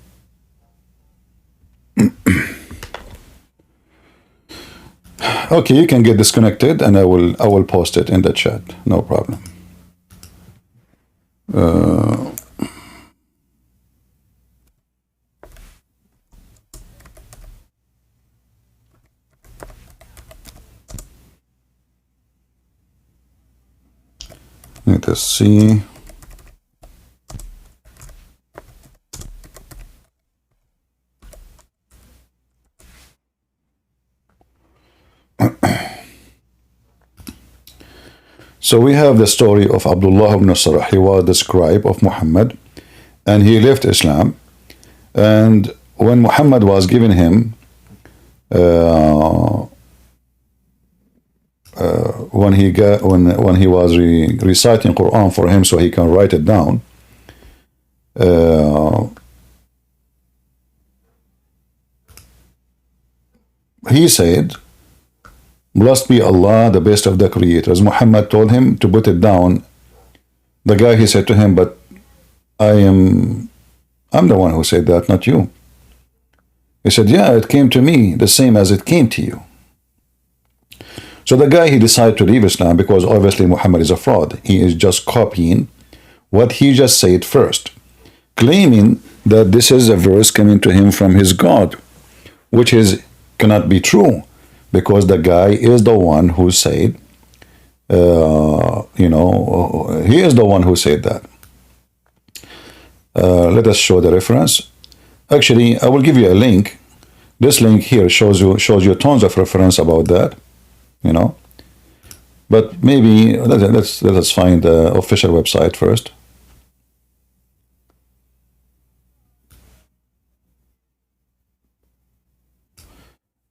Okay, you can get disconnected, and I will post it in the chat. No problem. Let us see. So we have the story of Abdullah ibn Sarh. He was the scribe of Muhammad, and he left Islam. And when Muhammad was giving him, when he was reciting Quran for him, so he can write it down. He said, "Blessed be Allah, the best of the creators." Muhammad told him to put it down. The guy, he said to him, "But I'm the one who said that, not you." He said, "Yeah, it came to me the same as it came to you." So the guy, he decided to leave Islam because obviously Muhammad is a fraud. He is just copying what he just said first, claiming that this is a verse coming to him from his God, which cannot be true, because the guy is the one who said, he is the one who said that. Let us show the reference. Actually, I will give you a link. This link here shows you tons of reference about that, But maybe let us find the official website first.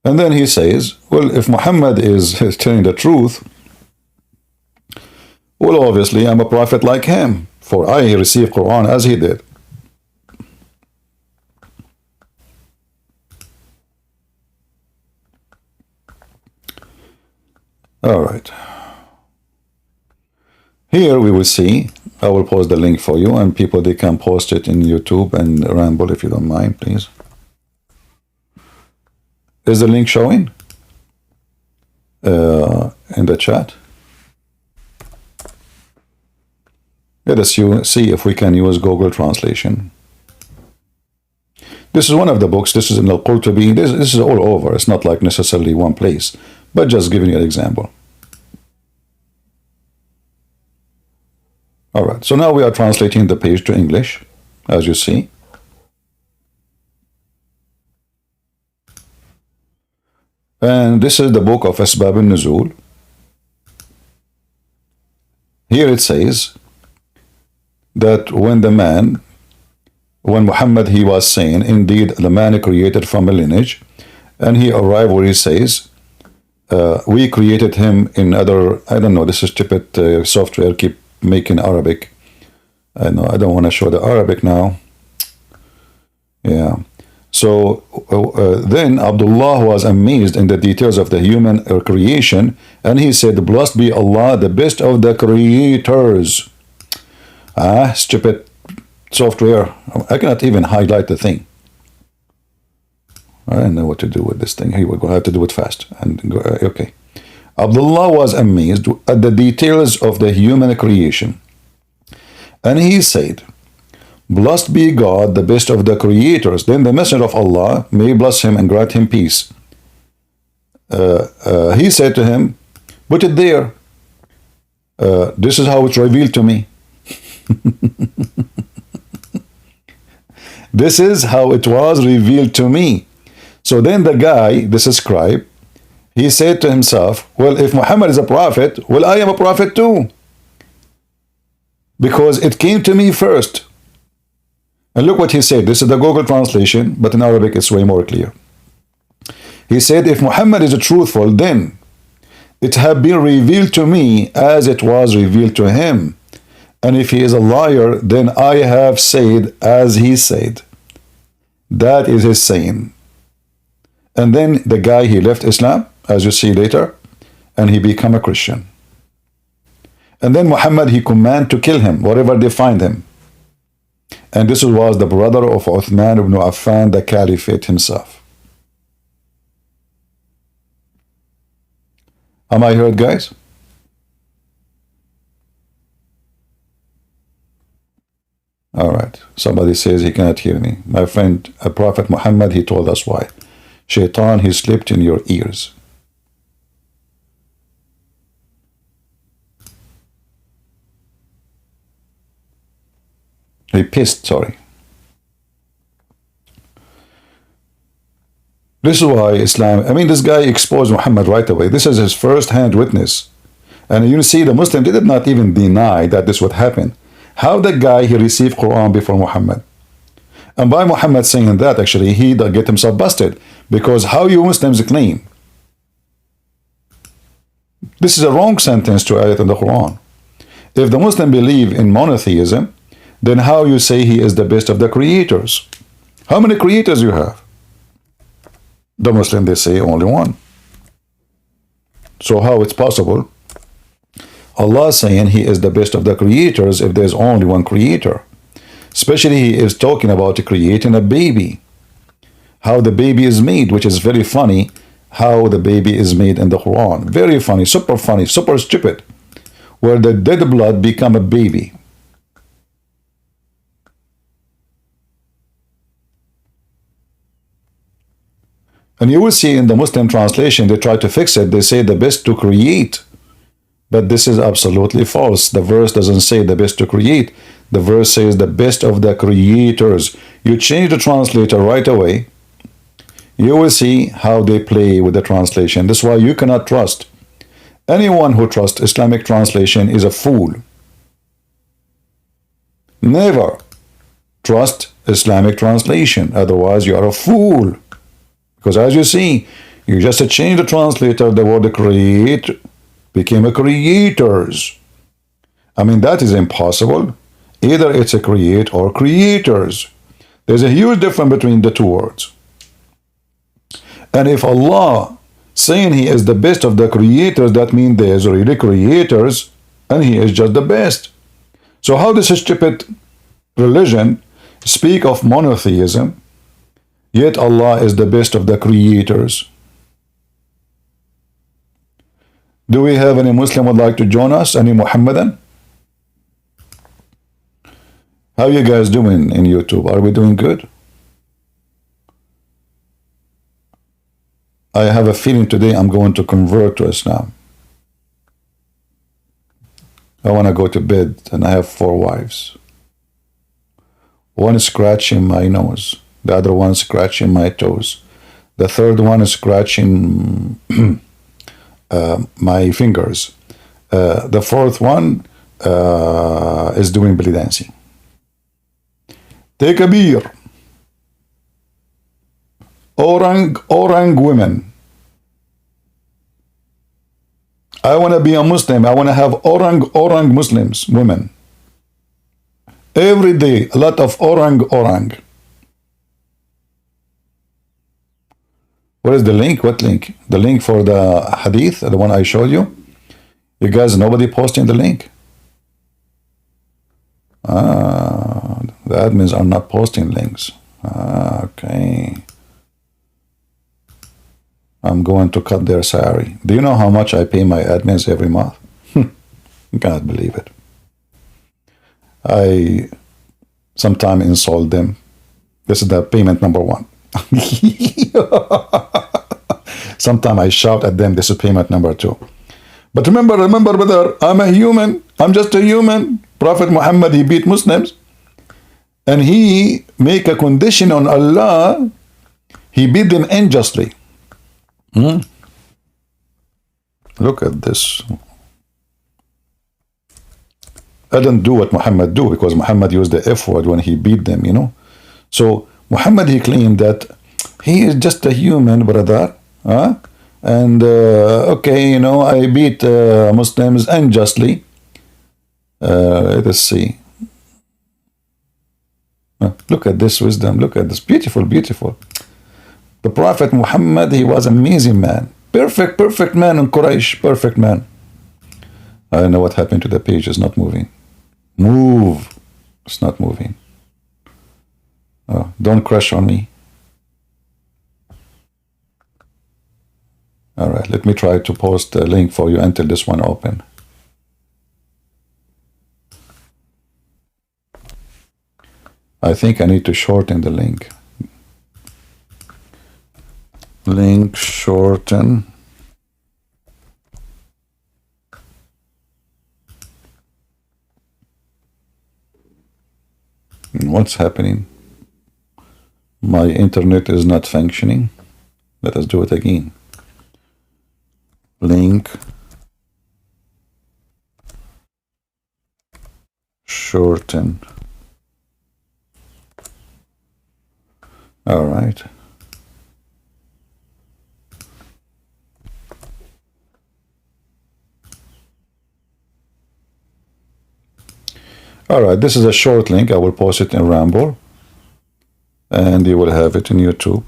And then he says, well, if Muhammad is telling the truth, well, obviously I'm a prophet like him, for I received Quran as he did. All right. Here we will see, I will post the link for you, and people, they can post it in YouTube and Ramble if you don't mind, please. Is the link showing in the chat? Let us see if we can use Google Translation. This is one of the books. This is in Al-Qurtubi. This is all over. It's not like necessarily one place, but just giving you an example. All right, so now we are translating the page to English, as you see. And this is the book of Asbab al-Nuzul. Here it says that when Muhammad, he was saying, indeed, the man created from a lineage, and he arrived where he says, we created him in other, I don't know, this is stupid software, keep making Arabic. I know, I don't want to show the Arabic now. Yeah. So then Abdullah was amazed in the details of the human creation, and he said, blessed be Allah, the best of the creators. Stupid software. I cannot even highlight the thing. I don't know what to do with this thing. Here we go. I have to do it fast. And go, okay. Abdullah was amazed at the details of the human creation, And he said, blessed be God, the best of the creators. Then the messenger of Allah, may bless him and grant him peace, he said to him, put it there. This is how it's revealed to me. This is how it was revealed to me. So then the guy, this scribe, he said to himself, well, if Muhammad is a prophet, well, I am a prophet too, because it came to me first. And look what he said. This is the Google translation, but in Arabic it's way more clear. He said, if Muhammad is truthful, then it had been revealed to me as it was revealed to him. And if he is a liar, then I have said as he said. That is his saying. And then the guy, he left Islam, as you see later, and he became a Christian. And then Muhammad, he commanded to kill him, wherever they find him. And this was the brother of Uthman ibn Affan, the Caliphate himself. Am I heard, guys? All right. Somebody says he cannot hear me. My friend, Prophet Muhammad, he told us why. Shaitan, he slipped in your ears. He pissed, sorry. This is why Islam, I mean, this guy exposed Muhammad right away. This is his first-hand witness. And you see, the Muslim did not even deny that this would happen. How the guy, he received Quran before Muhammad. And by Muhammad saying that, actually, he get himself busted. Because how you Muslims claim? This is a wrong sentence to ayat in the Quran. If the Muslim believe in monotheism, then how you say he is the best of the creators? How many creators you have? The Muslim, they say only one. So how it's possible? Allah saying he is the best of the creators if there's only one creator. Especially he is talking about creating a baby. How the baby is made, which is very funny. How the baby is made in the Quran. Very funny, super stupid. Where the dead blood become a baby. And you will see in the Muslim translation, they try to fix it. They say the best to create. But this is absolutely false. The verse doesn't say the best to create. The verse says the best of the creators. You change the translator right away. You will see how they play with the translation. That's why you cannot trust. Anyone who trusts Islamic translation is a fool. Never trust Islamic translation. Otherwise, you are a fool. Because as you see, you just change the translator, the word create became a creators. I mean, that is impossible. Either it's a create or creators. There's a huge difference between the two words. And if Allah saying he is the best of the creators, that means there's really creators and he is just the best. So how does a stupid religion speak of monotheism, yet Allah is the best of the creators? Do we have any Muslim would like to join us? Any Muhammadan? How you guys doing in YouTube? Are we doing good? I have a feeling today I'm going to convert to Islam. I want to go to bed and I have 4 wives. One is scratching my nose. The other one is scratching my toes. The third one is scratching my fingers. The fourth one is doing belly dancing. Take a beer. Orang women. I want to be a Muslim. I want to have orang Muslims, women. Every day, a lot of orang. What is the link? What link? The link for the hadith, the one I showed you? You guys, nobody posting the link? The admins are not posting links. Okay. I'm going to cut their salary. Do you know how much I pay my admins every month? You cannot believe it. I sometimes insult them. This is the payment number one. Sometimes I shout at them. This is payment number two. But remember, brother, I'm a human. I'm just a human. Prophet Muhammad, he beat Muslims. And he make a condition on Allah. He beat them unjustly. Look at this. I didn't do what Muhammad do, because Muhammad used the F word when he beat them, you know. So Muhammad, he claimed that he is just a human, brother. And okay, you know, I beat Muslims unjustly. Let us see. Look at this wisdom. Look at this. Beautiful, beautiful. The Prophet Muhammad, he was an amazing man. Perfect man in Quraysh. Perfect man. I don't know what happened to the page. It's not moving. Move. It's not moving. Oh, don't crash on me. All right, let me try to post a link for you until this one open. I think I need to shorten the link. Link shorten. What's happening? My internet is not functioning. Let us do it again. Link shorten. All right. All right, this is a short link. I will post it in Ramble, and you will have it in YouTube.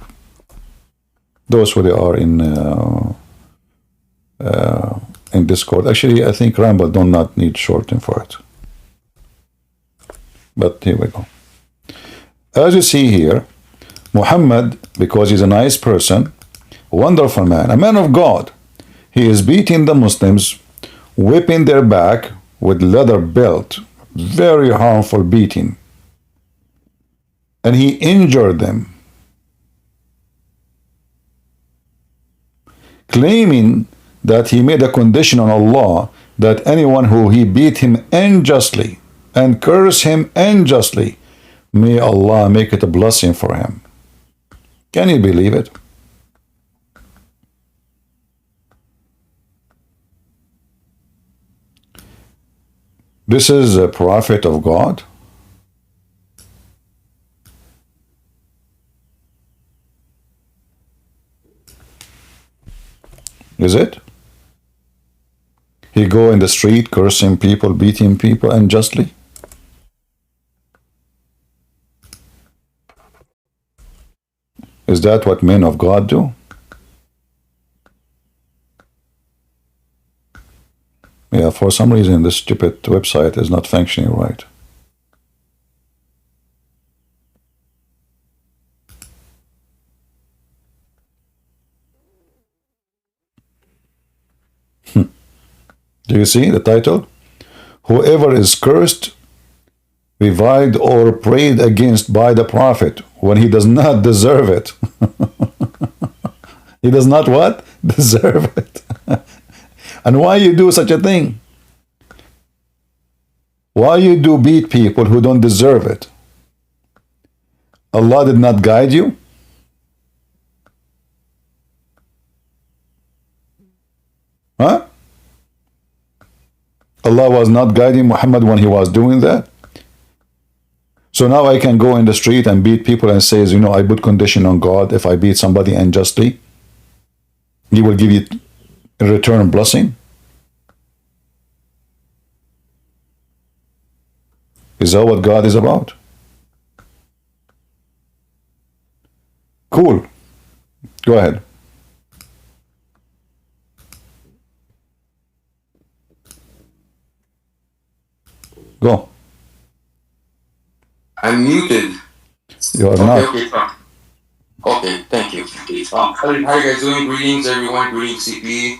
Those who are in Discord. Actually, I think Ramble do not need shorten for it. But here we go. As you see here, Muhammad, because he's a nice person, a wonderful man, a man of God, he is beating the Muslims, whipping their back with leather belt, very harmful beating, and he injured them, claiming that he made a condition on Allah that anyone who he beat him unjustly and curse him unjustly, may Allah make it a blessing for him. Can you believe it? This is a prophet of God. Is it? He go in the street cursing people, beating people unjustly? Is that what men of God do? Yeah, for some reason this stupid website is not functioning right. Do you see the title? Whoever is cursed, reviled, or prayed against by the prophet when he does not deserve it. He does not what? Deserve it. And why you do such a thing? Why you do beat people who don't deserve it? Allah did not guide you? Huh? Allah was not guiding Muhammad when he was doing that? So now I can go in the street and beat people and say, you know, I put condition on God. If I beat somebody unjustly, He will give you in return blessing? Is that what God is about? Cool. Go ahead. Go. I'm muted. You are Okay, not. okay, fine. Okay, thank you. How are you guys doing? Greetings, everyone. Greetings, CP.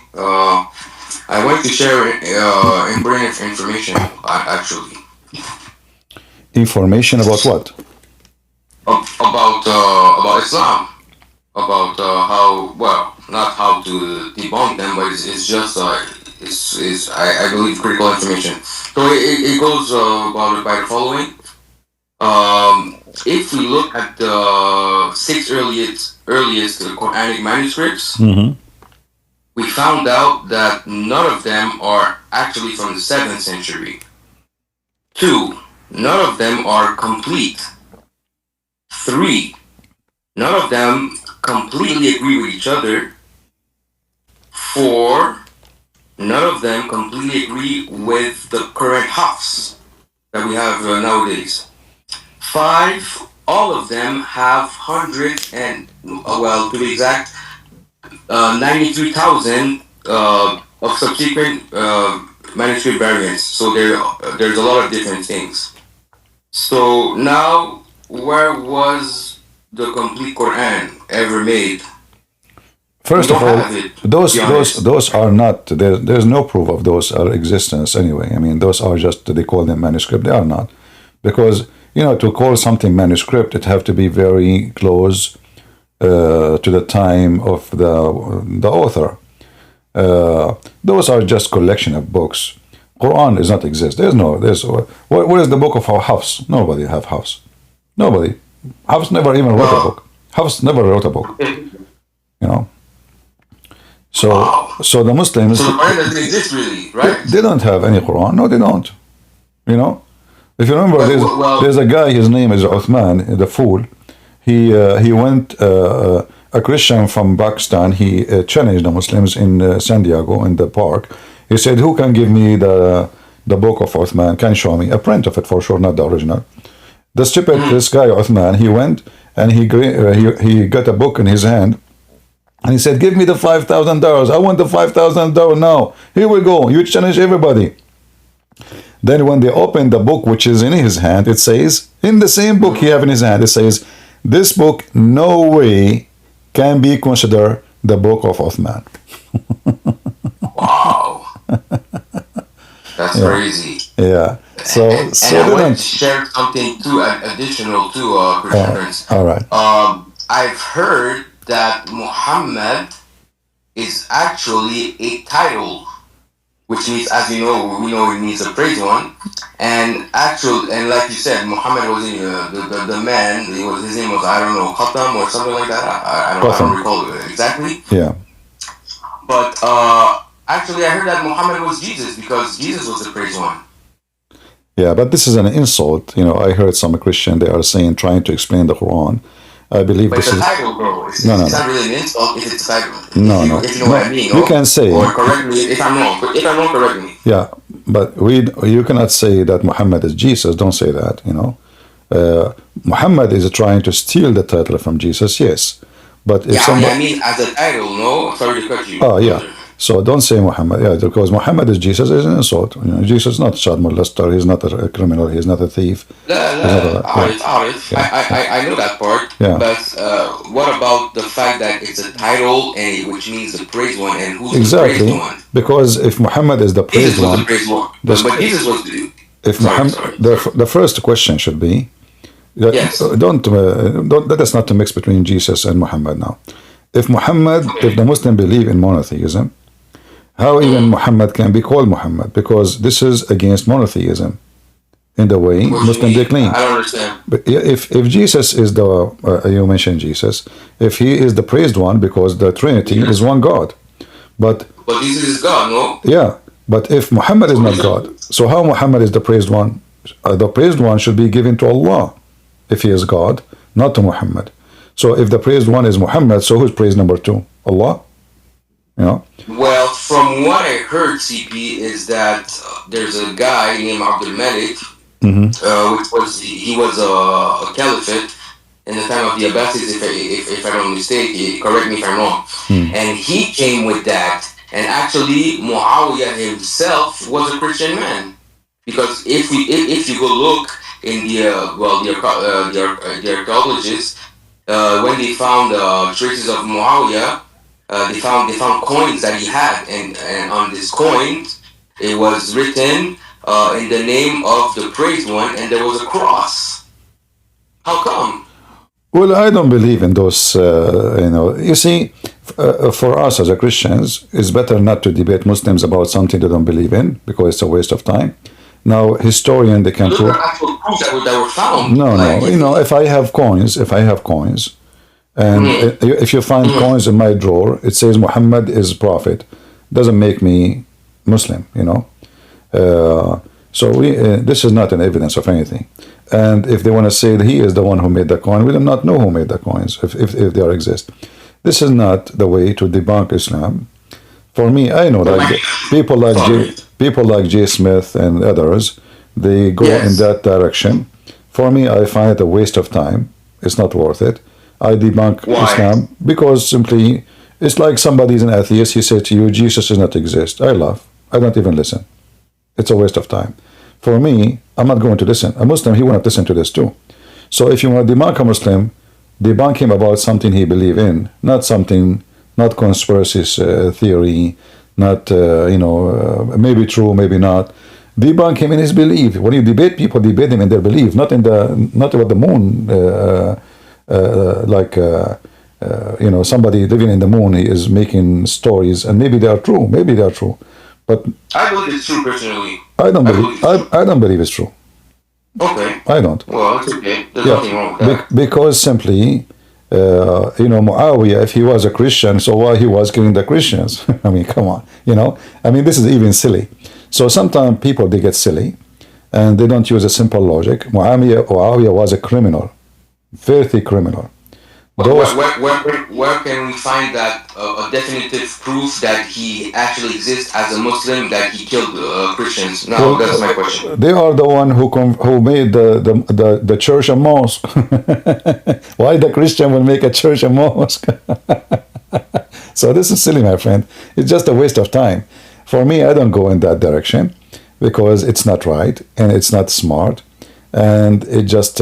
I want to share important information, actually. Information about what? About Islam, about how, well, not how to debunk them, but it's just I believe critical information. So it goes about by the following. If we look at the six earliest Quranic manuscripts, we found out that none of them are actually from the 7th century. 2, none of them are complete. 3, none of them completely agree with each other. 4, none of them completely agree with the current Hafs that we have nowadays. 5, all of them have hundreds and, well, to be exact, 93,000 of subsequent manuscript variants. So there's a lot of different things. So now, where was the complete Quran ever made? First of all, those are not. There's no proof of those existence anyway. I mean, those are just, they call them manuscript. They are not, because to call something manuscript, it have to be very close to the time of the author. Those are just collection of books. Quran does not exist. There's what is the book of Hafs? Nobody have Hafs. Nobody. Hafs never even wrote a book. Hafs never wrote a book. So the Muslims. So the Quran doesn't exist really, right? They don't have any Quran. No, they don't. If you remember, there's a guy. His name is Uthman, the fool. He went. A Christian from Pakistan, he challenged the Muslims in San Diego in the park. He said, "Who can give me the book of Uthman? Can show me a print of it for sure, not the original." The stupid this guy Uthman, he went and he got a book in his hand, and he said, "Give me the $5,000. I want the $5,000 now. Here we go. You challenge everybody." Then when they opened the book which is in his hand, it says, in the same book he have in his hand, it says, "This book no way can be considered the book of Uthman." Wow. That's crazy. Yeah. So I want to share something additional to Christian friends. All right. I've heard that Muhammad is actually a title, which means, as we know it means a praised one. And like you said, Muhammad was the man. His name was, I don't know, Khatam or something like that. I don't recall it exactly. Yeah. But actually, I heard that Muhammad was Jesus because Jesus was the praised one. Yeah, but this is an insult. I heard some Christian, they are saying, trying to explain the Quran. I believe but this it's is a title, bro. It's no. not really an insult. It's a title. If you know what I mean. You can say. Or correct me if I'm wrong. If I'm wrong, correct me. Yeah, but you cannot say that Muhammad is Jesus. Don't say that. Muhammad is trying to steal the title from Jesus. Yes, but if I mean as a title. No, sorry to cut you. Oh yeah. So don't say Muhammad, because Muhammad is Jesus is an insult. Jesus is not a child molester. He's not a criminal. He's not a thief. I know that part. Yeah. But what about the fact that it's a title and which means the praised one, and who's exactly. the praised one? Because if Muhammad is the praised one, but Jesus was. If Muhammad, the first question should be, yes. Don't let us not to mix between Jesus and Muhammad now. If the Muslim believe in monotheism, how even Muhammad can be called Muhammad? Because this is against monotheism in the way Muslims they claim. I don't understand. But if Jesus is you mentioned Jesus, if he is the praised one, because the Trinity is one God. But Jesus is God, no? Yeah, but if Muhammad is not God, so how Muhammad is the praised one? The praised one should be given to Allah if he is God, not to Muhammad. So if the praised one is Muhammad, so who's praised number 2? Allah? Well, from what I heard, CP, is that there's a guy named Abdul Malik, he was a caliphate in the time of the Abbasids, if I don't mistake, correct me if I'm wrong. And he came with that, and actually Muawiyah himself was a Christian man, because if you go look in the archaeologists, when they found traces of Muawiyah, they found coins that he had, and on this coins it was written in the name of the praised one, and there was a cross. How come? Well, I don't believe in those, you see, for us as a Christians, it's better not to debate Muslims about something they don't believe in because it's a waste of time. Now, historian, they can Those prove. are actual proofs that were found. No, Like, no. If I have coins, and if you find coins in my drawer, it says Muhammad is prophet. Doesn't make me Muslim, this is not an evidence of anything. And if they want to say that he is the one who made the coin, we do not know who made the coins, if they exist. This is not the way to debunk Islam. For me, I know that people like J. Smith and others, they go in that direction. For me, I find it a waste of time. It's not worth it. I debunk Islam because simply it's like somebody's an atheist. He said to you, Jesus does not exist. I laugh. I don't even listen. It's a waste of time. For me, I'm not going to listen. A Muslim, he will not listen to this too. So if you want to debunk a Muslim, debunk him about something he believes in, not conspiracy theory, not, maybe true, maybe not. Debunk him in his belief. When you debate people, debate them in their belief, not about the moon, somebody living in the moon, he is making stories, and maybe they are true, but I believe it's true personally. I don't believe it's true. Okay. I don't. Well, it's okay. There's nothing wrong with that. Because simply, Muawiyah, if he was a Christian, so why he was killing the Christians? I mean, come on. This is even silly. So sometimes people, they get silly, and they don't use a simple logic. Muawiyah was a criminal, filthy criminal. Where can we find that a definitive proof that he actually exists as a Muslim, that he killed Christians? No, that's my question. They are the one who made the church and mosque. Why the Christian will make a church and mosque? So this is silly, my friend. It's just a waste of time. For me, I don't go in that direction because it's not right and it's not smart, and it just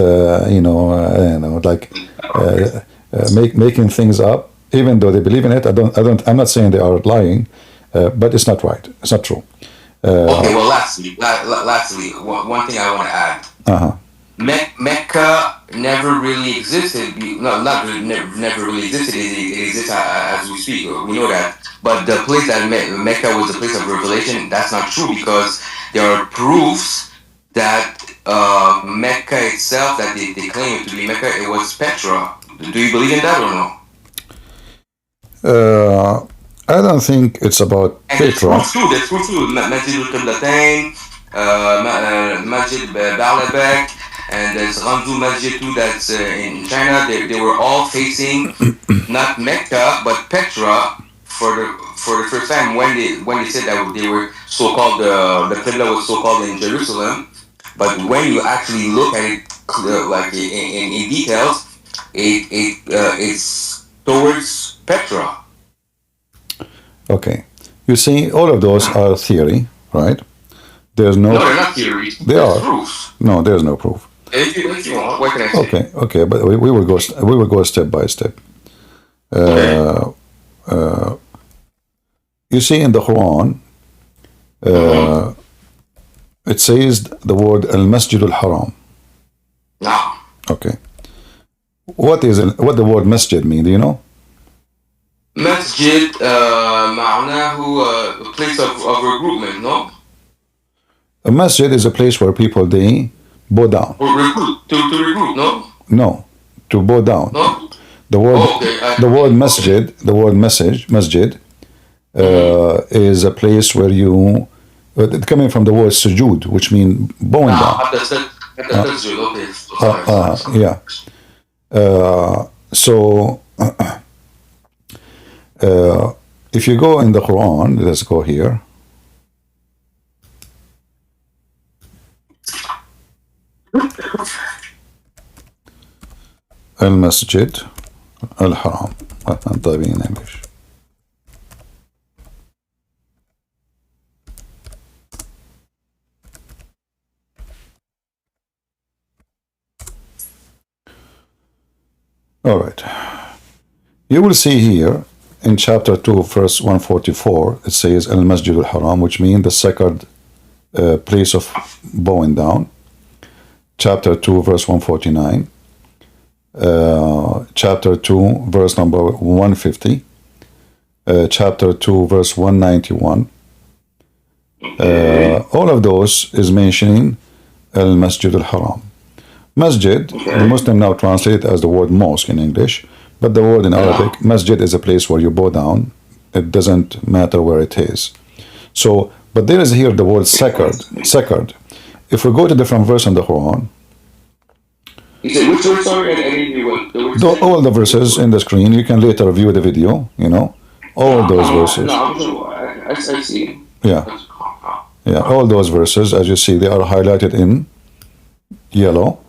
making things up, even though they believe in it. I'm not saying they are lying, but it's not right. It's not true. Okay. Well, lastly, one thing I want to add. Mecca never really existed. Never really existed. It exists as we speak. We know that. But the place that Mecca was the place of revelation, that's not true, because there are proofs that Mecca itself, that they claim to be Mecca, it was Petra. Do you believe in that or no? I don't think it's about Petra. There's proof too. Masjid al-Qiblatain, Masjid Baalbek, and there's Ranzu Masjid too, that's in China. They were all facing not Mecca but Petra for the first time, when they said that they were so-called, the Qibla was so-called in Jerusalem. But when you actually look at it like in details, it's towards Petra. Okay, you see, all of those are theory, right? There's no. No, they're not theories. They are proof. No, there's no proof. If you want, what can I say? Okay, but we will go step by step. You see, in the Quran, it says the word al-Masjid al-Haram. No. Okay. What the word masjid mean? Do you know? Masjid, معناه a place of regroupment, no? A masjid is a place where people, they bow down. Or recruit, to regroup, no? No, to bow down. No? The word masjid is a place where you, coming from the word sujood, which means bowing down. Yeah. So if you go in the Quran, let's go here. Al-Masjid Al-Haram. طيب in English. All right. You will see here in chapter 2, verse 144, it says Al-Masjid Al-Haram, which means the sacred place of bowing down. Chapter 2, verse 149. Chapter 2, verse number 150. Chapter 2, verse 191. All of those is mentioning Al-Masjid al-Haram. Masjid, the Muslim now translate as the word mosque in English, but the word in Arabic, masjid, is a place where you bow down. It doesn't matter where it is. So, but there is here the word sacred. Sacred. If we go to different verse in the Quran, You said which verse? Sorry, I gave you what? all the verses in the screen, you can later view the video, you know, all those verses. No, I see. Yeah. Yeah, all those verses, as you see, they are highlighted in yellow,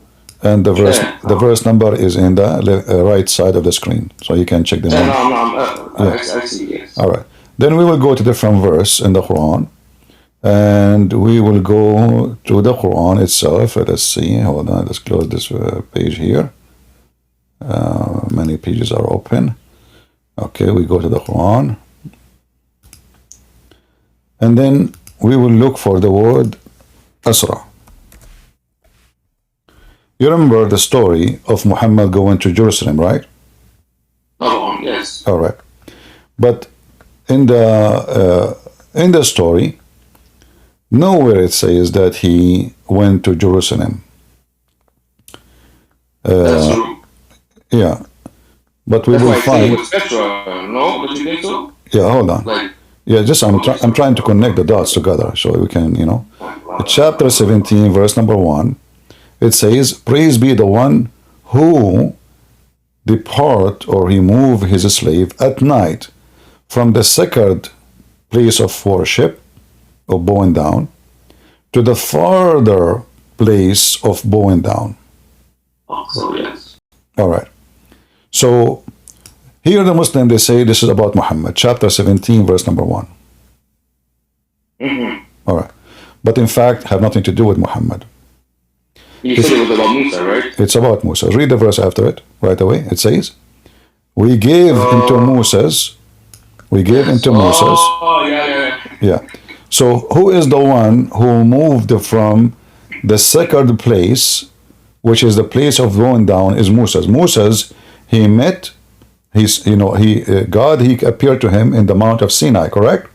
and the verse number is in the right side of the screen, so you can check them out. I see, yes. All right. Then we will go to different verse in the Quran, and we will go to the Quran itself. Let's see. Hold on. Let's close this page here. Many pages are open. Okay, we go to the Quran, and then we will look for the word Asra. You remember the story of Muhammad going to Jerusalem, right? Oh, yes. All right. But in the story, nowhere it says that he went to Jerusalem. That's true. Yeah. But we That's will why find. it's Petra, no? Don't you think so? Yeah, hold on. Like, Yeah, just I'm trying to connect the dots together so we can, you know. Chapter 17, verse number 1, it says, "Praise be the one who depart or remove his slave at night from the sacred place of worship, of bowing down, to the farther place of bowing down." so yes. All right. So here the Muslim, they say this is about Muhammad, chapter 17, verse number 1. All right. But in fact, have nothing to do with Muhammad. You said it was about Musa, right? It's about Musa. Read the verse after it, right away. It says, we gave into Moses. Oh, yeah. Yeah. So who is the one who moved from the sacred place, which is the place of going down, is Moses. Moses, he met, God, he appeared to him in the Mount of Sinai, correct?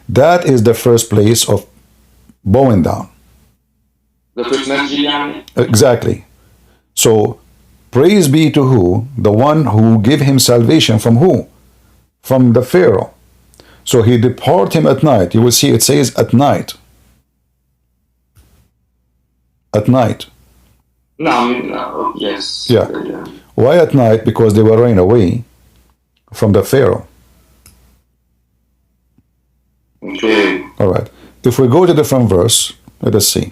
That is the first place of bowing down. The first message, Exactly. So, praise be to who? The one who gave him salvation from who? From the Pharaoh. So he depart him at night. You will see it says at night. At night. No, yes. Yeah. Why at night? Because they were running away from the Pharaoh. Okay. All right. If we go to the different verse, let us see.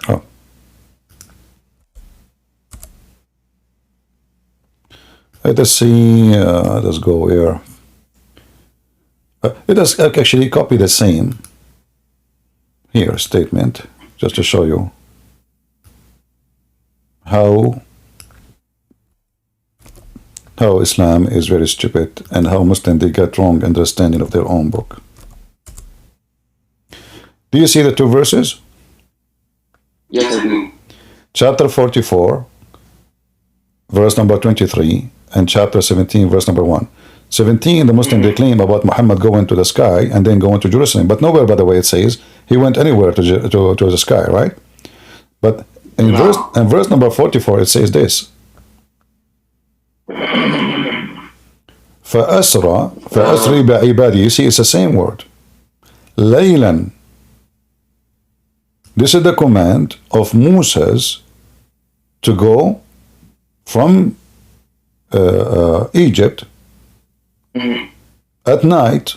Oh. Let us see. Let's go here. Let us actually copy the same here statement just to show you how Islam is very stupid and how Muslims they get wrong understanding of their own book. Do you see the two verses? Yes, I do. Chapter 44, verse number 23, and chapter 17, verse number 1. 17, the Muslim they claim about Muhammad going to the sky and then going to Jerusalem, but nowhere, by the way, it says he went anywhere to the sky, right? But in verse number 44, it says this. فأسري بعبادي. You see, it's the same word. ليلا. This is the command of Moses to go from Egypt at night,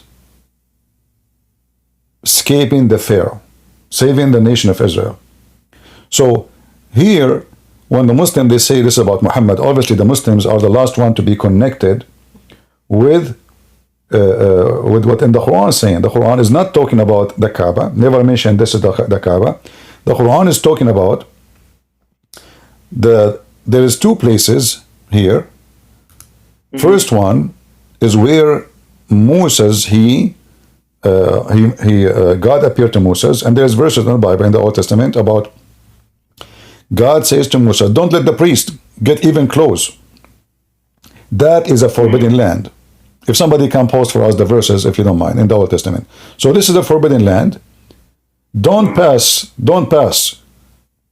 escaping the Pharaoh, saving the nation of Israel. So here, when the Muslims they say this about Muhammad, obviously the Muslims are the last one to be connected with what in the Quran is saying. The Quran is not talking about the Kaaba. Never mentioned this is the Kaaba. The Quran is talking about the there is two places here. First one is where Moses, God appeared to Moses, and there's verses in the Bible, in the Old Testament, about God says to Moses, don't let the priest get even close. That is a forbidden land. If somebody can post for us the verses, if you don't mind, in the Old Testament. So this is a forbidden land. Don't pass.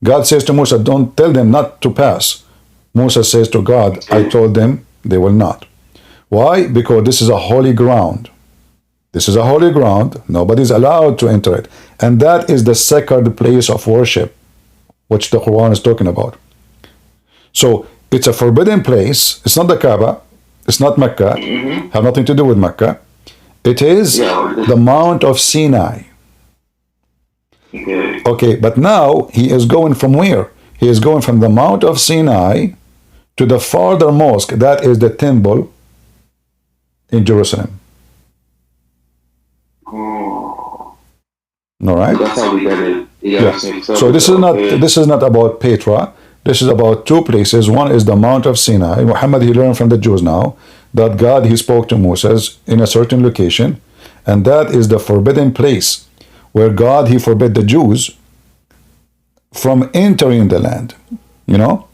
God says to Moses, don't tell them not to pass. Moses says to God, I told them they will not. Why? Because this is a holy ground. This is a holy ground. Nobody's allowed to enter it. And that is the sacred place of worship, which the Quran is talking about. So it's a forbidden place. It's not the Kaaba. It's not Mecca. Have nothing to do with Mecca. It is the Mount of Sinai. Okay, but now he is going from where? He is going from the Mount of Sinai to the farther mosque. That is the temple in Jerusalem. All right. That's how we get it. Yeah. So this is not about Petra. This is about two places. One is the Mount of Sinai. Muhammad, he learned from the Jews now that God, he spoke to Moses in a certain location, and that is the forbidden place where God, he forbid the Jews from entering the land. You know?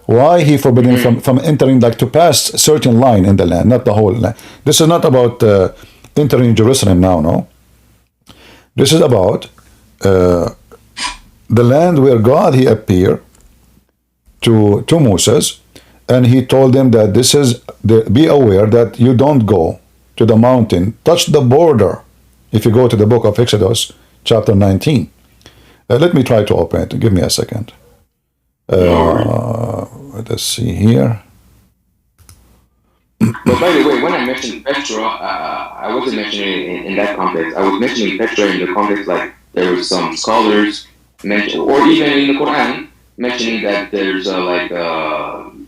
Why he forbidden from entering, like to pass a certain line in the land, not the whole land. This is not about entering Jerusalem now, no. This is about the land where God, he appeared to Moses, and he told them that this is, be aware that you don't go to the mountain, touch the border. If you go to the book of Exodus, chapter 19. Let me try to open it. Give me a second. Let's see here. But by the way, when I mentioned Petra, I wasn't mentioning it in that context. I was mentioning Petra in the context like there were some scholars mention, or even in the Quran mentioning that there's like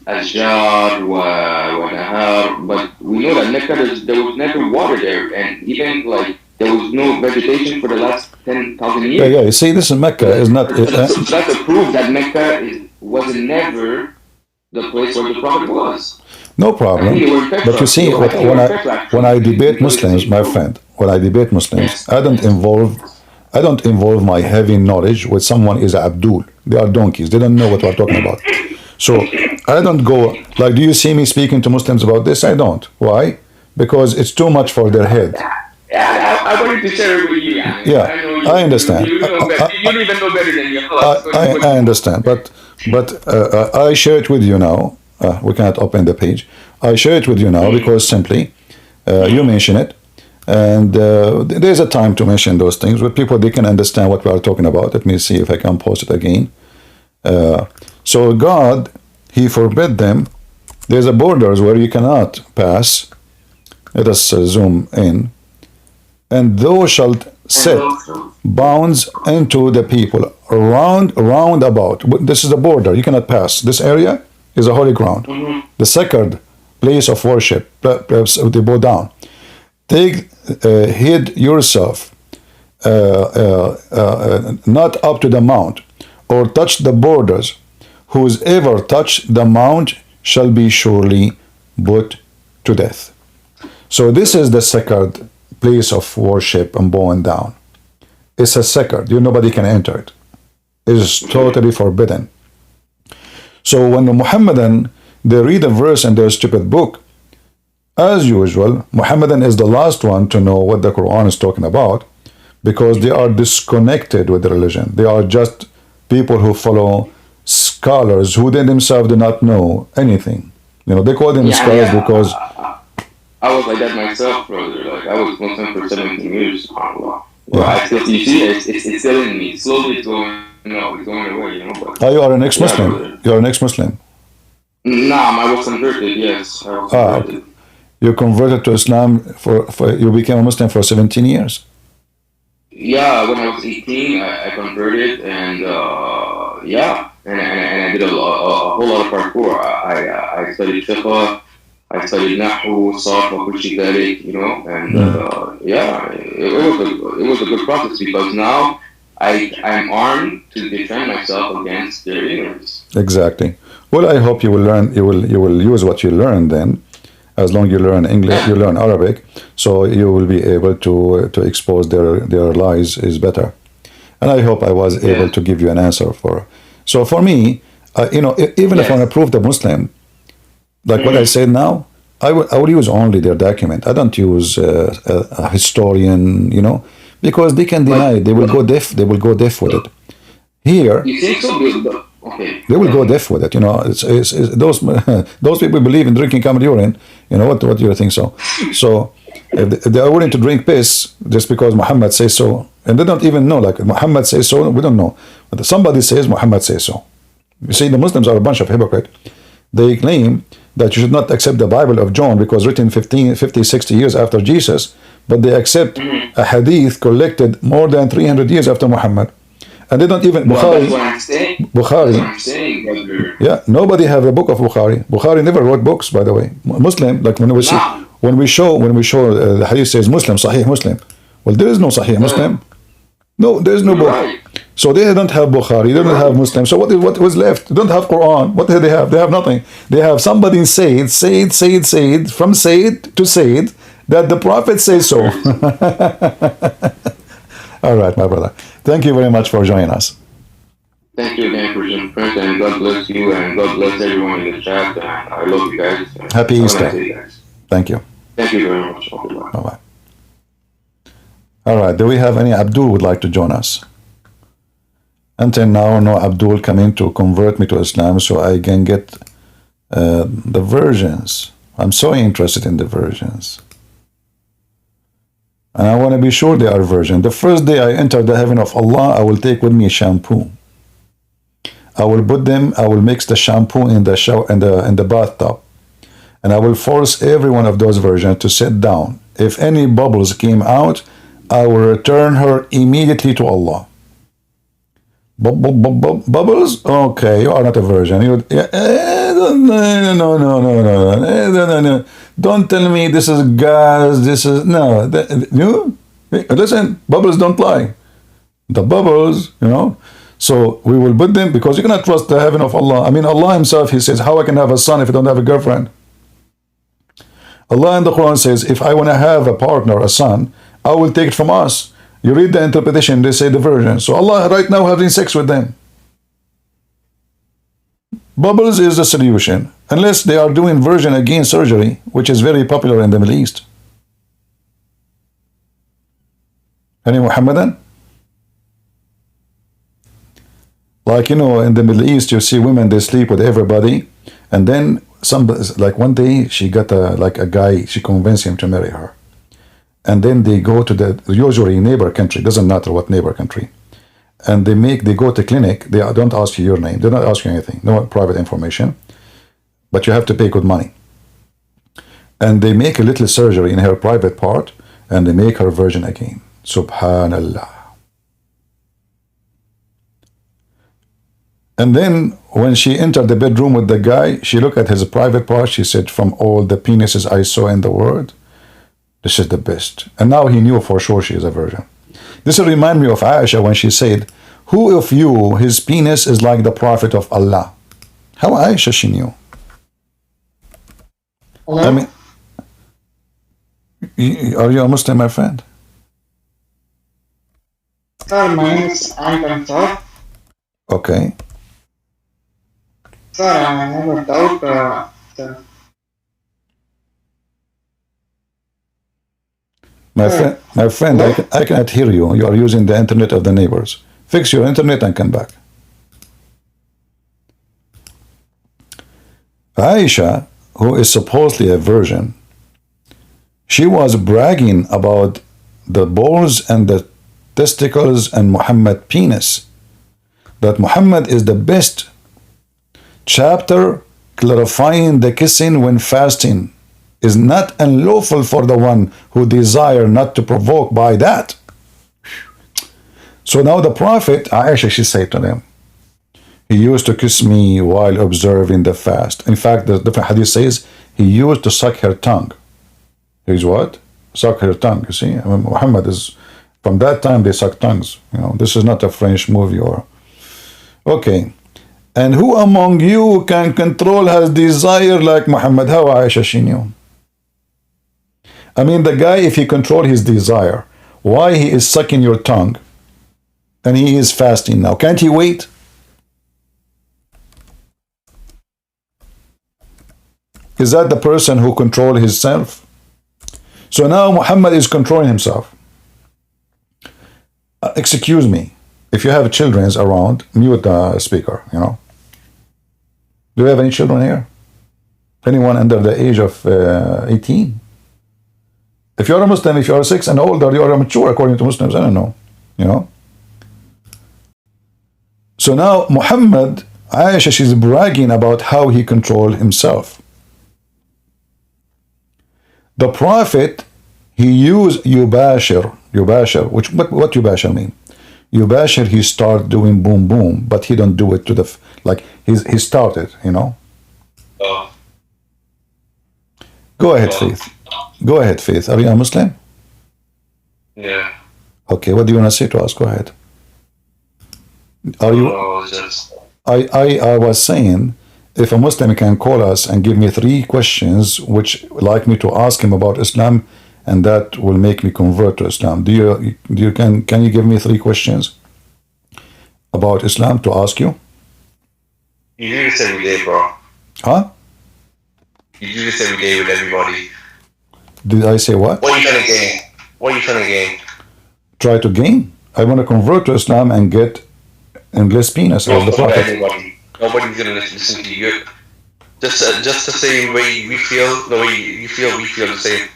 Ashjar wa Nahar, but we know that Mecca there was never water there, and even like there was no vegetation for the last 10,000 years. Yeah. You see, this is Mecca is not. So that's a proof that Mecca was never the place where the Prophet was. No problem. But you see, when I debate Muslims, my friend, when I debate Muslims, I don't involve my heavy knowledge with someone is Abdul. They are donkeys. They don't know what we're talking about. So I don't go like, do you see me speaking to Muslims about this? I don't. Why? Because it's too much for their head. I wanted to share it with you. Yeah, I understand. You don't even know better than you. I understand, but I share it with you now. We cannot open the page. I share it with you now because simply you mention it, and there's a time to mention those things with people. They can understand what we are talking about. Let me see if I can post it again. So God, he forbid them. There's a borders where you cannot pass. Let us zoom in. And thou shalt set bounds into the people round about. This is the border. You cannot pass. This area is a holy ground. The sacred place of worship. They bow down. Take hid yourself not up to the mount, or touch the borders. Whosoever touch the mount shall be surely put to death. So this is the sacred place of worship and bowing down. It's a sacred. Nobody can enter it. It is totally forbidden. So when the Muhammadan, they read a verse in their stupid book, as usual, Muhammadan is the last one to know what the Quran is talking about, because they are disconnected with the religion. They are just people who follow scholars who they themselves do not know anything. They call them scholars because I was like that myself, brother. Like, I was Muslim for 17 years, subhanAllah. Well, you see, it's still in me. Slowly it's going, it's going away, But, you are an ex-Muslim. You're an ex-Muslim. Nah, I was converted, yes. I was converted. You converted to Islam you became a Muslim for 17 years? Yeah, when I was 18, I converted, and and I did a whole lot of parkour. I studied fiqh, I studied Nahu, Sarf, Kushi Dhalik, and it was a good process, because now I'm armed to defend myself against their ignorance. Exactly. Well, I hope you will learn. You will use what you learn then. As long you learn English, you learn Arabic, so you will be able to expose their lies is better. And I hope I was able to give you an answer for. So for me, even if I want to prove the Muslim, like what I said now, I would use only their document. I don't use a historian, because they can deny it. They will go deaf. They will go deaf with it. Here, You think so? Okay. they will go deaf with it. It's those those people believe in drinking common urine. What do you think so? So if they are willing to drink piss just because Muhammad says so, and they don't even know, like Muhammad says so, we don't know. But somebody says Muhammad says so. You see, the Muslims are a bunch of hypocrites. They claim that you should not accept the Bible of John because written 50, 60 years after Jesus, but they accept a hadith collected more than 300 years after Muhammad. And they don't even Bukhari. Yeah, nobody have a book of Bukhari. Bukhari never wrote books, by the way. Muslim, like when we show the hadith says Muslim, Sahih Muslim. Well, there is no Sahih Muslim. No, there is no book. So they don't have Bukhari, they don't have Muslim. So what was left? They don't have Quran. What do they have? They have nothing. They have somebody Sayyid, from Sayyid to Sayyid, that the Prophet says so. All right, my brother. Thank you very much for joining us. Thank you again, Christian Prince, and God bless you, and God bless everyone in the chat. And I love you guys. Happy Easter. Thank you. Thank you very much. Bye-bye. All right, do we have any Abdul would like to join us? Until now, no Abdul coming to convert me to Islam so I can get the versions. I'm so interested in the versions. And I want to be sure they are virgin. The first day I enter the heaven of Allah, I will take with me shampoo. I will mix the shampoo in the shower, in the bathtub. And I will force every one of those virgins to sit down. If any bubbles came out, I will return her immediately to Allah. Bubbles? Okay, you are not a virgin. No. Don't tell me this is gas, this is... No. Listen, bubbles don't lie. The bubbles, So we will put them, because you cannot trust the heaven of Allah. I mean, Allah himself, he says, how I can have a son if I don't have a girlfriend? Allah in the Quran says, if I want to have a partner, a son, I will take it from us. You read the interpretation, they say the virgin. So Allah right now having sex with them. Bubbles is the solution. Unless they are doing virgin again surgery, which is very popular in the Middle East. Any Muhammadan? Like, in the Middle East, you see women, they sleep with everybody. And then like one day, she got a guy, she convinced him to marry her. And then they go to the usually neighbor country, doesn't matter what neighbor country. And they go to clinic, they don't ask you your name, they don't ask you anything, no private information, but you have to pay good money. And they make a little surgery in her private part, and they make her virgin again. Subhanallah. And then when she entered the bedroom with the guy, she looked at his private part, she said, from all the penises I saw in the world, this is the best. And now he knew for sure she is a virgin. This will remind me of Aisha when she said, who of you, his penis is like the Prophet of Allah? How Aisha she knew? Hello? I mean, are you a Muslim, my friend? Sir, my name is Anton, sir. Okay. Sir, I have a doubt, sir. My friend, I cannot hear you. You are using the internet of the neighbors. Fix your internet and come back. Aisha, who is supposedly a virgin, she was bragging about the balls and the testicles and Muhammad penis. That Muhammad is the best chapter clarifying the kissing when fasting is not unlawful for the one who desire not to provoke by that. So now the Prophet, Aisha, she said to them, he used to kiss me while observing the fast. In fact, the different hadith says he used to suck her tongue. He's what? Suck her tongue, you see? I mean, Muhammad is, from that time they suck tongues. This is not a French movie or... Okay. And who among you can control his desire like Muhammad? How Aisha she knew? I mean, the guy, if he control his desire, why he is sucking your tongue? And he is fasting now. Can't he wait? Is that the person who control himself? So now Muhammad is controlling himself. Excuse me. If you have children around, mute the speaker, you know. Do you have any children here? Anyone under the age of 18? If you're a Muslim, if you're 6 and older, you are mature according to Muslims. I don't know, you know. So now Muhammad, Aisha, she's bragging about how he controlled himself. The Prophet, he used yubashir, which what yubashir mean? Yubashir, he start doing boom boom, but he don't do it to the, like he started, you know. Go ahead, Faith. Go ahead, Faith. Are you a Muslim? Yeah. Okay, what do you want to say to us? Go ahead. Are you? I was saying, if a Muslim can call us and give me 3 questions which like me to ask him about Islam, and that will make me convert to Islam. Can you give me 3 questions about Islam to ask you? You do this every day, bro. Huh? You do this every day with everybody. Did I say what? What are you trying to gain? What are you trying to gain? Try to gain? I want to convert to Islam and get endless penis as the Prophet. Everybody. Nobody's gonna listen to you. Just the same way we feel, the way you feel, we feel the same.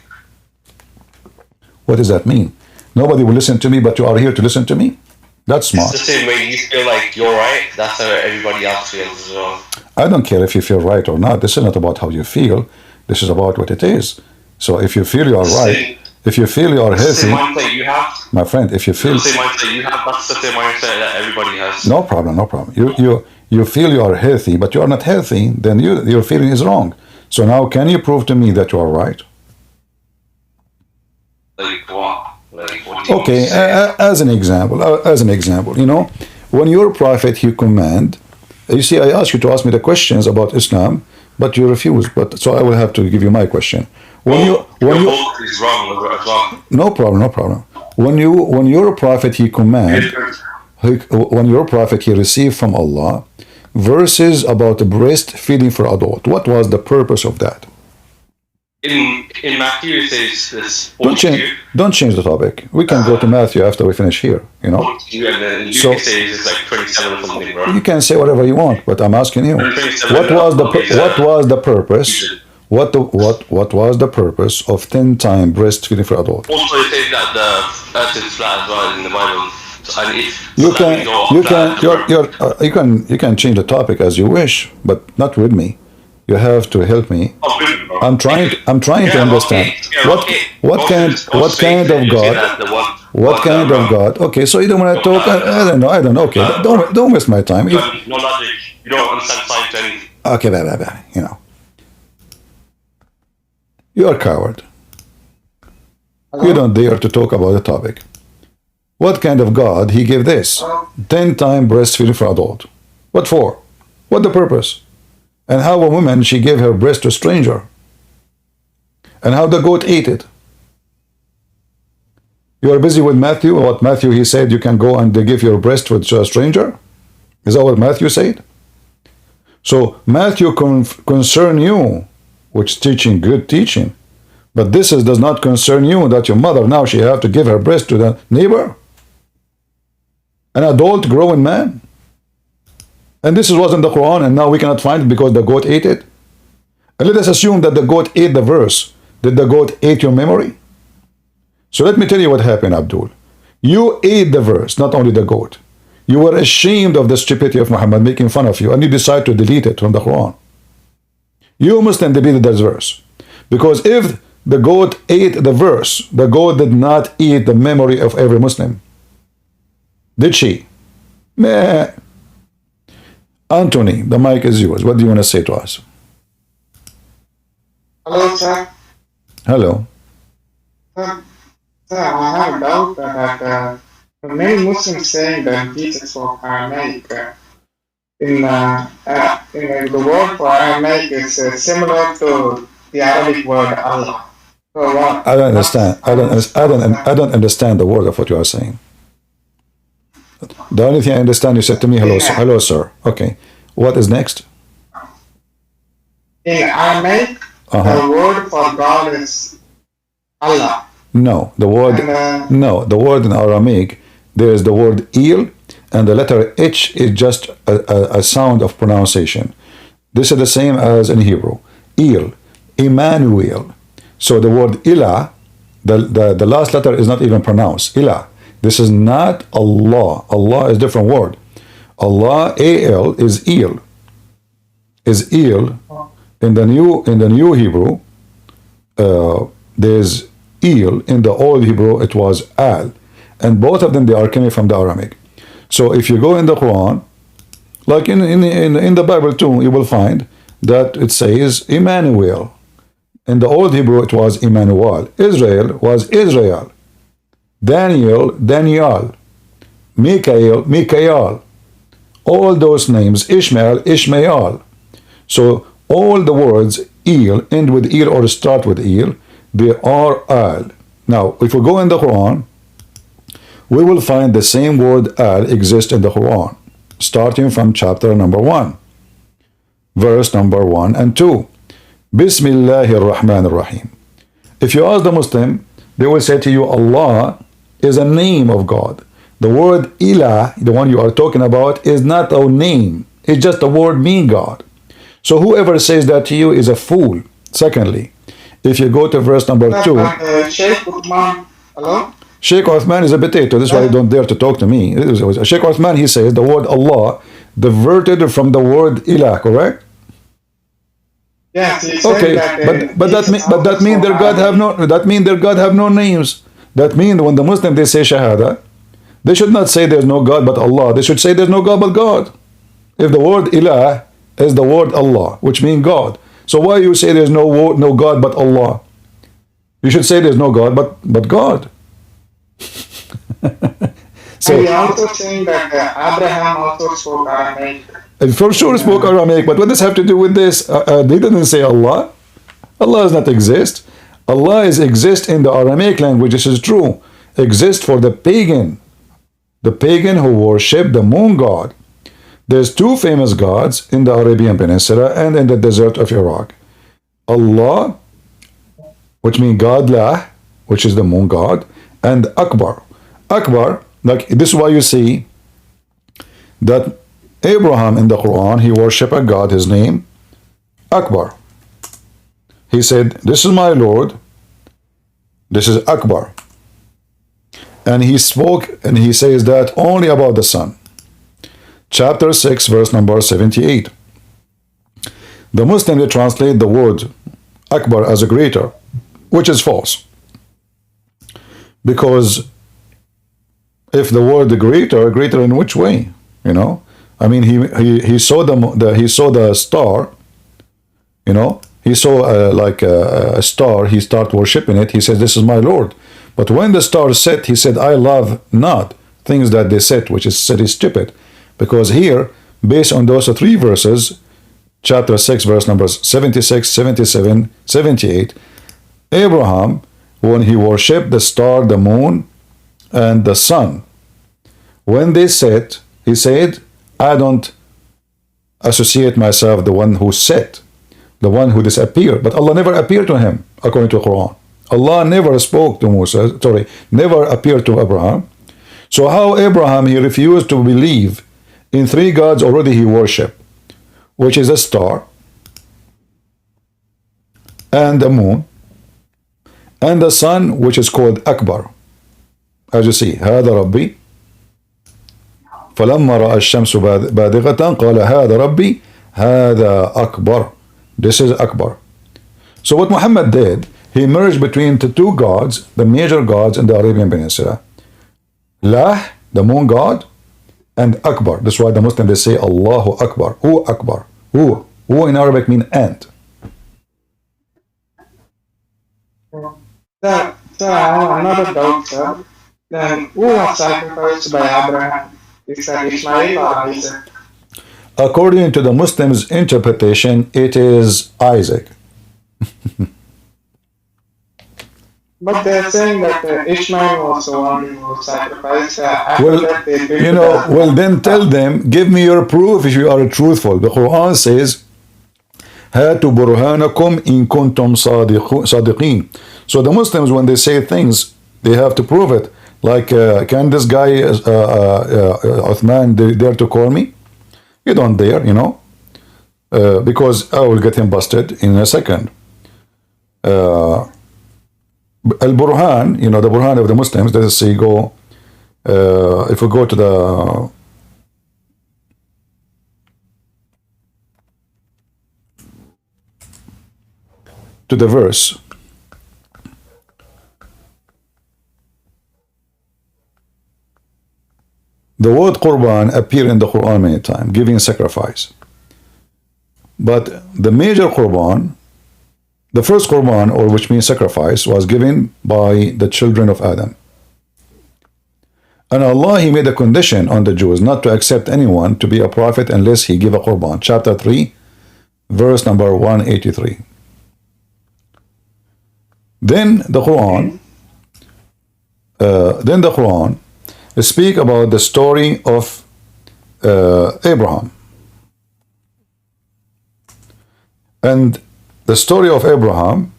What does that mean? Nobody will listen to me, but you are here to listen to me? That's smart. It's the same way you feel like you're right, that's how everybody else feels as well. I don't care if you feel right or not. This is not about how you feel. This is about what it is. So if you feel you are right, if you feel you are healthy, the same mindset you have, my friend, if you feel the same mindset you have, that's the same mindset that everybody has. no problem, no problem. You feel you are healthy, but you are not healthy, then your feeling is wrong. So now can you prove to me that you are right? Like what? Like what do you Okay, say? as an example, you know, when your prophet he command, you see, I asked you to ask me the questions about Islam, but you refuse. But so I will have to give you my question. When you is wrong. no problem. When your prophet he command, when your prophet he received from Allah verses about breastfeeding for adult, what was the purpose of that? In Matthew it says this. Don't change the topic. We can go to Matthew after we finish here, you know. And then Luke So- says it's like 27 or something, bro. You can say whatever you want, but I'm asking you, what was the purpose? What was the purpose of 10 times breastfeeding for adult? Also, it says that the earth is flat as well in the Bible. And You can change the topic as you wish, but not with me. You have to help me. I'm trying to understand what kind of God. What kind of God? Okay, so you don't want to talk. I don't know. Okay, don't waste my time. no logic. You don't understand science or anything. Okay, bye. You know, you are a coward. You don't dare to talk about the topic. What kind of God he gave this? 10 times breastfeeding for adult. What for? What the purpose? And how a woman she gave her breast to a stranger? And how the goat ate it? You are busy with Matthew. What Matthew he said you can go and give your breast to a stranger? Is that what Matthew said? So Matthew concern you, which teaching good teaching, but this does not concern you that your mother now she have to give her breast to the neighbor, an adult growing man. And this was in the Quran, and now we cannot find it because the goat ate it. And let us assume that the goat ate the verse. Did the goat ate your memory? So let me tell you what happened, Abdul. You ate the verse, not only the goat. You were ashamed of the stupidity of Muhammad making fun of you, and you decide to delete it from the Quran. You Muslim deleted that verse. Because if the goat ate the verse, the goat did not eat the memory of every Muslim. Did she? Meh. Anthony, the mic is yours. What do you want to say to us? Hello, sir. Hello. Sir, I have a doubt that many Muslims saying that Jesus was Aramaic. in the word for Aramaic is similar to the Arabic word Allah. So what? I don't understand. I don't understand the word of what you are saying. The only thing I understand, you said to me, hello, sir. Hello, sir. Okay. What is next? In Aramaic, the word for God is Allah. No, the word the word in Aramaic, there is the word il, and the letter H is just a sound of pronunciation. This is the same as in Hebrew. Il, Emmanuel. So the word ilah, the last letter is not even pronounced. Ilah. This is not Allah. Allah is a different word. Allah, al is il. Is il. In the new Hebrew, there's il. In the old Hebrew, it was al. And both of them, they are coming from the Aramaic. So if you go in the Quran, like in the Bible too, you will find that it says Emmanuel. In the old Hebrew, it was Emmanuel. Israel was Israel. Daniel, Daniel. Mikael, Mikael. All those names, Ishmael, Ishmael. So all the words il, end with il or start with il, they are al. Now, if we go in the Quran, we will find the same word al exists in the Quran, starting from chapter number 1, verse number 1 and 2. Bismillahir Rahmanir Rahim. If you ask the Muslim, they will say to you, Allah is a name of God. The word ilah, the one you are talking about, is not a name. It's just a word mean God. So whoever says that to you is a fool. Secondly, if you go to verse number 2, Sheikh Uthman, hello? Sheikh Uthman is a potato. That's why you don't dare to talk to me. Sheikh Uthman, he says the word Allah diverted from the word ilah, correct? Yes, he said okay, that, but that means their God have no names. That means when the Muslim they say Shahada, they should not say there's no God but Allah. They should say there's no God but God. If the word ilah is the word Allah, which means God, so why you say there's no God but Allah? You should say there's no God but God. So and he also saying that Abraham also spoke Aramaic. For sure spoke Aramaic, but what does have to do with this? They didn't say Allah. Allah does not exist. Allah exists in the Aramaic language. This is true. Exist for the pagan who worship the moon god. There's two famous gods in the Arabian Peninsula and in the desert of Iraq. Allah, which means Godlah, which is the moon god, and Akbar. Akbar, like this is why you see that Abraham in the Quran, he worshiped a god, his name, Akbar. He said, this is my Lord, this is Akbar. And he spoke and he says that only about the Son. Chapter 6, verse number 78. The Muslim, they translate the word Akbar as a greater, which is false. Because if the word greater in which way? You know? I mean, he saw the star, you know, he saw like a star, he started worshiping it, he says, this is my Lord. But when the star set, he said, I love not things that they set, which is said is stupid. Because here, based on those three verses, chapter 6, verse numbers 76, 77, 78, Abraham, when he worshipped the star, the moon, and the sun, when they set, he said, I don't associate myself the one who set, the one who disappeared. But Allah never appeared to him, according to the Quran. Allah never spoke to Musa, never appeared to Abraham. So how Abraham, he refused to believe in three gods already he worshipped, which is a star, and the moon, and the sun, which is called Akbar. As you see, هذا ربي فلما رأى الشمس بادغة قال هذا ربي هذا أكبر. This is Akbar. So what Muhammad did, he merged between the two gods, the major gods in the Arabian Peninsula. Lah, the moon god, and Akbar. That's why the Muslims, they say Allahu Akbar. Who Akbar? Who in Arabic mean ant. Sir, I have another doubt, sir. Then who was sacrificed by Abraham? Is that Ishmael or Isaac? according to the Muslims' interpretation, it is Isaac. But they're saying that Ishmael was the one who sacrificed. Well, well, then tell them, give me your proof if you are truthful. The Quran says, هاتوا برهانكم إن كنتم صادقين. So the Muslims, when they say things, they have to prove it. Like, can this guy, Uthman, dare to call me? You don't dare, because I will get him busted in a second. Al-Burhan, the Burhan of the Muslims, let's say if we go to the verse. The word Qurban appears in the Quran many times, giving sacrifice. But the major Qurban, the first Qurban, or which means sacrifice, was given by the children of Adam. And Allah, He made a condition on the Jews not to accept anyone to be a prophet unless he give a Qurban. Chapter 3, verse number 183. Then the Quran speak about the story of Abraham. And the story of Abraham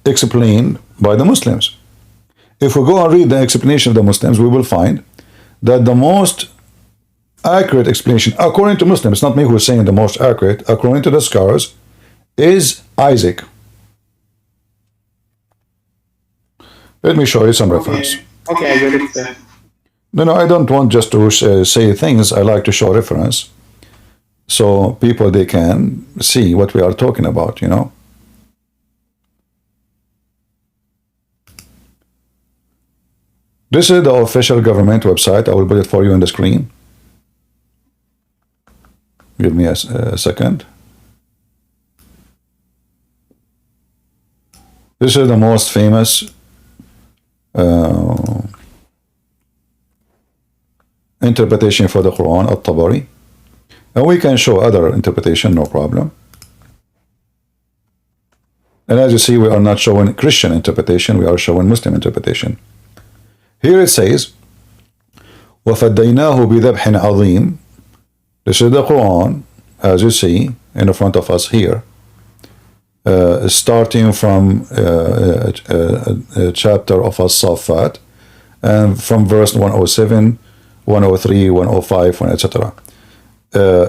explained by the Muslims. If we go and read the explanation of the Muslims, we will find that the most accurate explanation, according to Muslims, it's not me who is saying the most accurate, according to the scholars, is Isaac. Let me show you some reference. Okay, I get it, sir. No, I don't want just to say things. I like to show reference, so people, they can see what we are talking about, This is the official government website. I will put it for you on the screen. Give me a second. This is the most famous interpretation for the Quran, At-Tabari. And we can show other interpretation, no problem. And as you see, we are not showing Christian interpretation, we are showing Muslim interpretation. Here it says, وَفَدَّيْنَاهُ بِذَبْحٍ عَظِيمٍ. This is the Quran, as you see, in front of us here. Starting from a chapter of As-Saffat, and from verse 107, 103, 105, etc.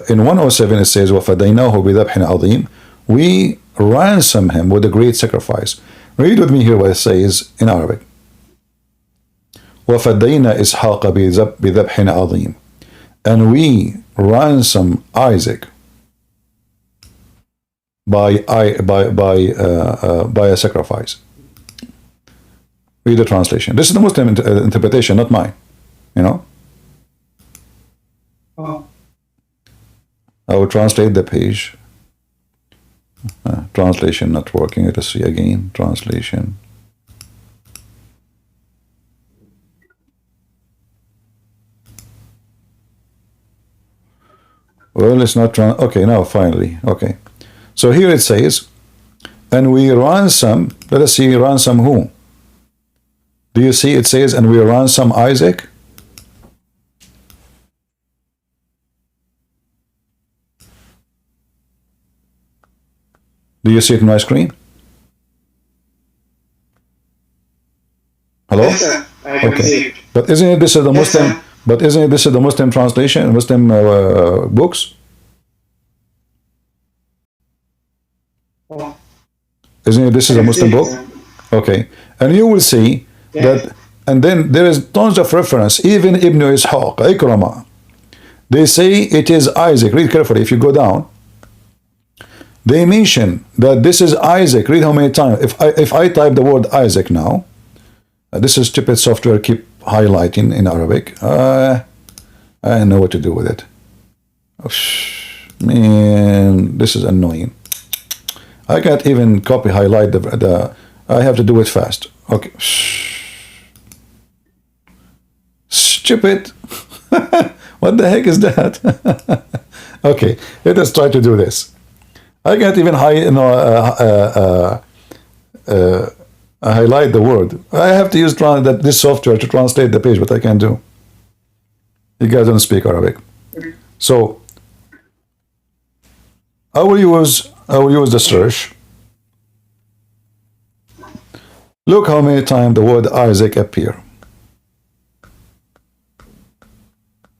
In 107 it says, وَفَدَيْنَاهُ بِذَبْحٍ عَظِيمٍ. We ransom him with a great sacrifice. Read with me here what it says in Arabic. وَفَدَيْنَا إِسْحَاقَ بِذَبْحٍ عَظِيمٍ. And we ransom Isaac by a sacrifice. Read the translation. This is the Muslim interpretation, not mine. Oh. I will translate the page. Translation not working. Let us see again. Translation. Well, it's not. Okay, now finally. Okay. So here it says, and we ransom. Let us see, ransom who? Do you see it says, and we ransom Isaac? Do you see it on my screen? Hello? Yes, sir. I can see it. But isn't it this is the Yes, Muslim? sir. But isn't it this is the Muslim translation, Muslim books? Oh. Isn't it this is a I can Muslim see it, book? sir. Okay, and you will see that, and then there is tons of reference. Even Ibn Ishaq, Ikrama, they say it is Isaac. Read carefully. If you go down, they mention that this is Isaac. Read how many times. If I type the word Isaac now, this is stupid software. Keep highlighting in Arabic. I know what to do with it. Oh, man, this is annoying. I can't even copy highlight the. I have to do it fast. Okay. Stupid. What the heck is that? Okay, let us try to do this. I can't even highlight the word. I have to use this software to translate the page, but I can't do. You guys don't speak Arabic, so I will use the search. Look how many times the word Isaac appear.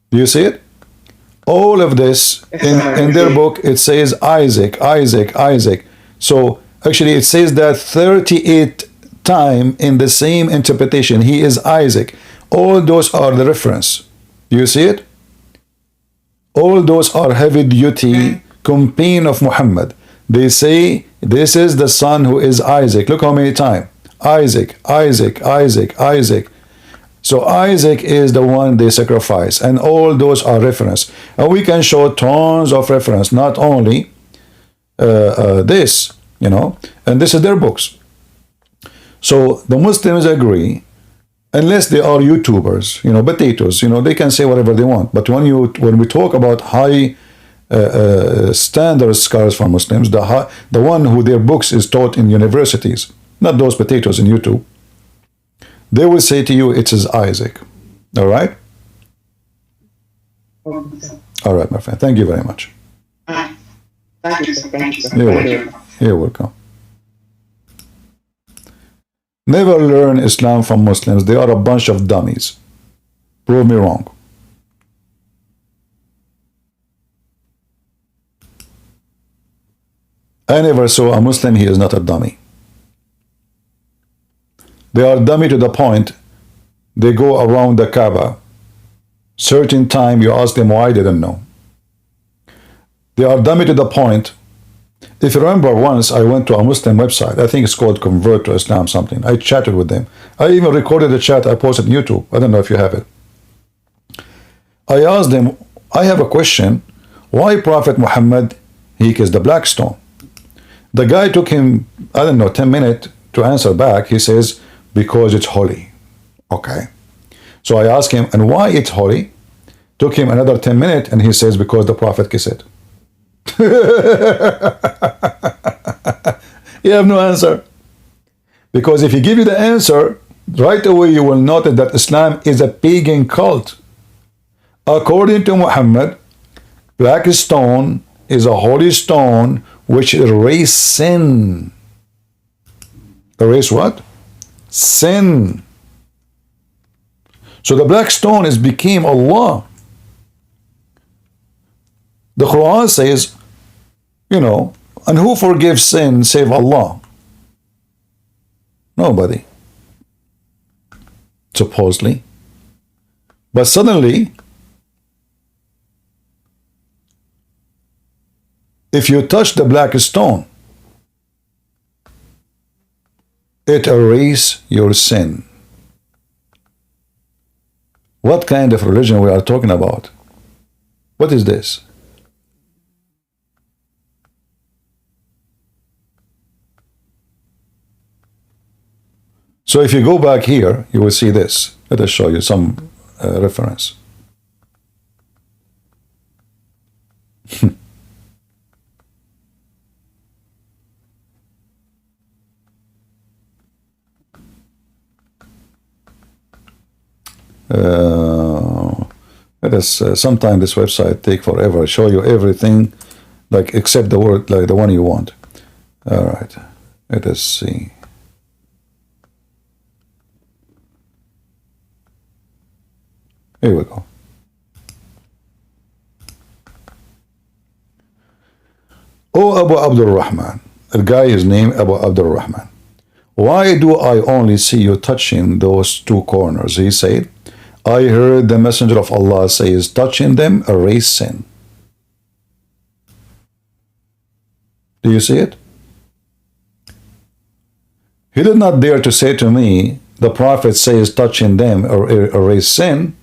Do you see it? All of this in their book, it says Isaac, Isaac, Isaac. So actually it says that 38 times in the same interpretation. He is Isaac. All those are the reference. Do you see it? All those are heavy duty companion of Muhammad. They say this is the son who is Isaac. Look how many times. Isaac, Isaac, Isaac, Isaac. So Isaac is the one they sacrifice, and all those are reference. And we can show tons of reference, not only this, and this is their books. So the Muslims agree, unless they are YouTubers, potatoes, they can say whatever they want. But when we talk about high standard scholars for Muslims, the one who their books is taught in universities, not those potatoes in YouTube, they will say to you, it is Isaac. All right? All right, my friend. Thank you very much. Thank you, sir. Thank you, sir. You're welcome. Never learn Islam from Muslims. They are a bunch of dummies. Prove me wrong. I never saw a Muslim, he is not a dummy. They are dummy to the point they go around the Kaaba. Certain time you ask them why, they don't know. They are dummy to the point. If you remember, once I went to a Muslim website, I think it's called Convert to Islam something. I chatted with them. I even recorded the chat I posted on YouTube. I don't know if you have it. I asked them, I have a question. Why Prophet Muhammad, he kissed the black stone? The guy took him, I don't know, 10 minutes to answer back. He says, because it's holy. Okay. So I asked him, and why it's holy? Took him another 10 minutes, and he says, because the Prophet kissed it. You have no answer. Because if he give you the answer, right away you will notice that Islam is a pagan cult. According to Muhammad, black stone is a holy stone which erase sin. Erase what? Sin. So the black stone became Allah. The Quran says, and who forgives sin save Allah? Nobody. Supposedly. But suddenly, if you touch the black stone, it erases your sin. What kind of religion we are talking about? What is this? So if you go back here, you will see this. Let us show you some reference. Let us sometime this website take forever. Show you everything, like except the word, like the one you want. All right. Let us see. Here we go. Oh, Abu Abdul Rahman. The guy is named Abu Abdul Rahman. Why do I only see you touching those two corners? He said, I heard the Messenger of Allah says, touching them erase sin. Do you see it? He did not dare to say to me, the Prophet says touching them erase sin.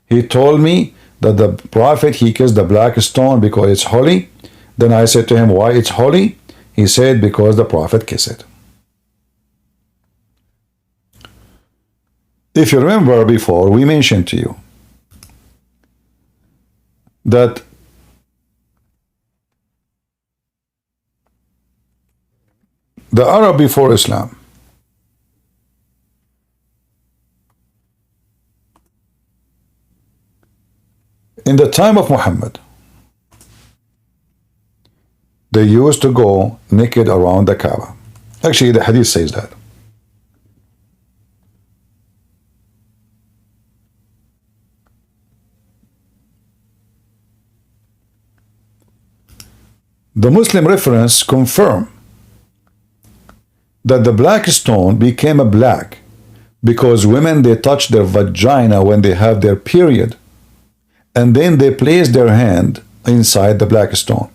He told me that the Prophet, he kissed the black stone because it's holy. Then I said to him, why it's holy? He said, because the Prophet kissed it. If you remember before, we mentioned to you that The Arab before Islam. In the time of Muhammad, they used to go naked around the Kaaba. Actually, the hadith says that. The Muslim reference confirm that the black stone became a black because women, they touch their vagina when they have their period, and then they place their hand inside the black stone.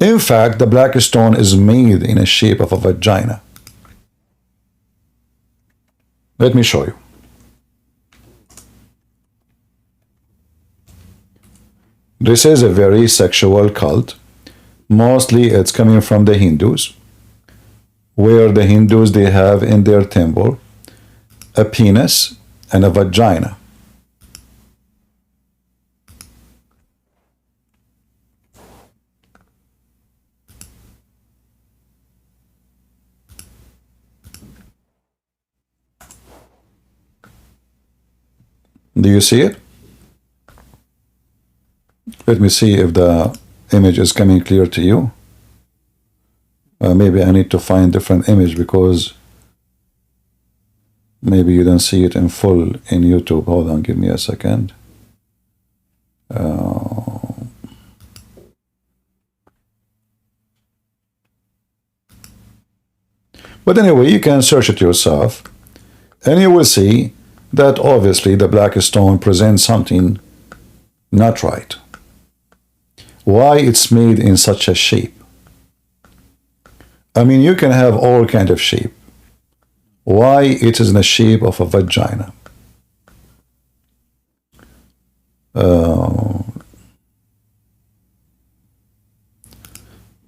In fact, the black stone is made in a shape of a vagina. Let me show you. This is a very sexual cult. Mostly it's coming from the Hindus, where the Hindus, they have in their temple a penis and a vagina. Do you see it? Let me see if the image is coming clear to you. Maybe I need to find different image because maybe you don't see it in full in YouTube. Hold on, give me a second. But anyway, you can search it yourself and you will see that obviously the black stone presents something not right. Why it's made in such a shape? I mean, you can have all kind of shape. Why it is in the shape of a vagina?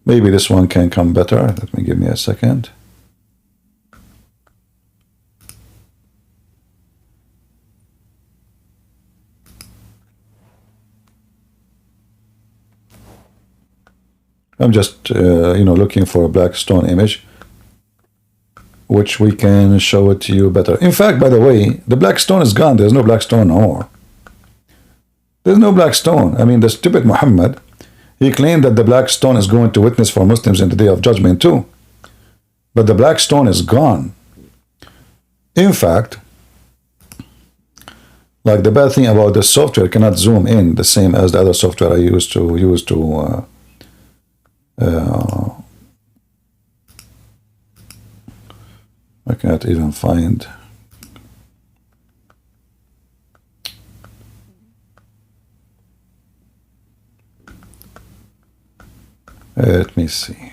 Maybe this one can come better. Let me give me a second. I'm just, looking for a black stone image, which we can show it to you better. In fact, by the way, the black stone is gone. There's no black stone no more. There's no black stone. I mean, the stupid Muhammad, he claimed that the black stone is going to witness for Muslims in the day of judgment too. But the black stone is gone. In fact, like the bad thing about the software cannot zoom in the same as the other software I used to use to I can't even find. Let me see.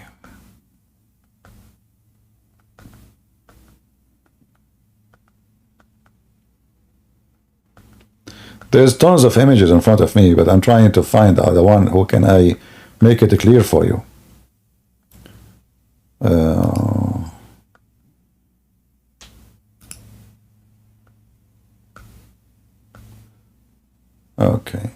There's tons of images in front of me, but I'm trying to find the one who can I make it clear for you. Okay.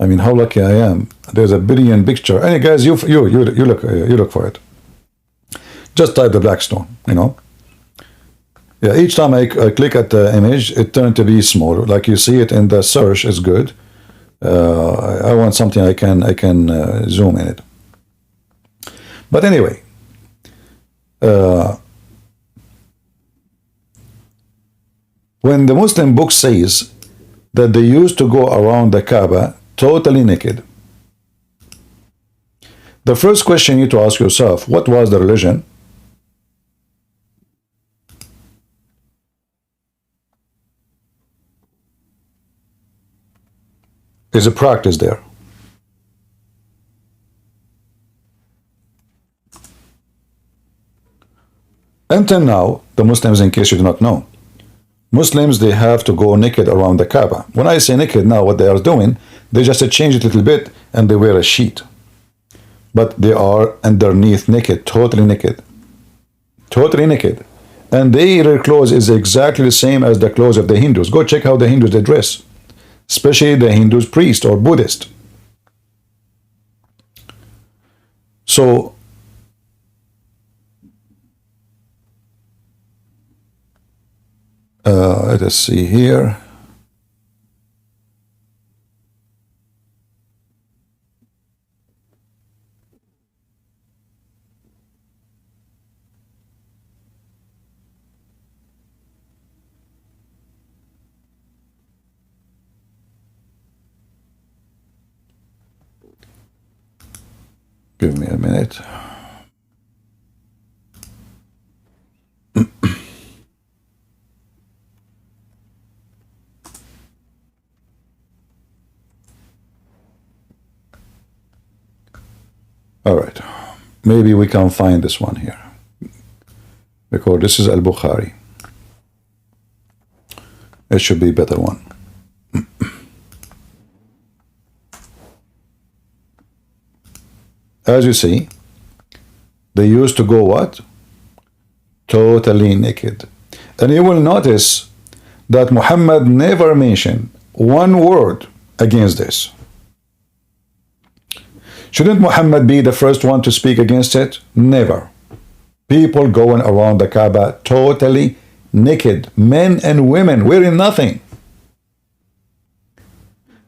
I mean, how lucky I am. There's a billion picture. Hey guys, you look for it. Just type the black stone. Yeah, each time I click at the image, it turned to be smaller. Like you see it in the search is good. I want something I can zoom in it. But anyway, when the Muslim book says that they used to go around the Kaaba totally naked, the first question you need to ask yourself, what was the religion? Is a practice there? Until now, the Muslims, in case you do not know, Muslims, they have to go naked around the Kaaba. When I say naked now, what they are doing, they just change it a little bit and they wear a sheet. But they are underneath naked, totally naked. Totally naked. And their clothes is exactly the same as the clothes of the Hindus. Go check how the Hindus they dress. especially the Hindu priest or Buddhist. So let us see here. Give me a minute. All right. Maybe we can find this one here. Because this is Al-Bukhari. It should be a better one. As you see, they used to go what? Totally naked. And you will notice that Muhammad never mentioned one word against this. Shouldn't Muhammad be the first one to speak against it? Never. People going around the Kaaba totally naked, men and women wearing nothing.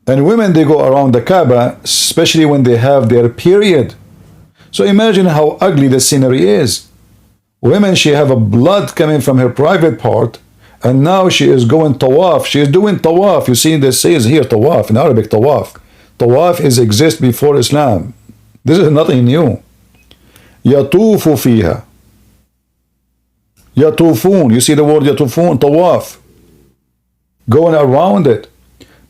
And women, they go around the Kaaba, especially when they have their period. So imagine how ugly the scenery is. Women, she have a blood coming from her private part, and now she is going tawaf. She is doing tawaf. You see, this says here tawaf, in Arabic tawaf. Tawaf is exist before Islam. This is nothing new. Yatufu fiha. Yatufun. You see the word yatufun, tawaf. Going around it.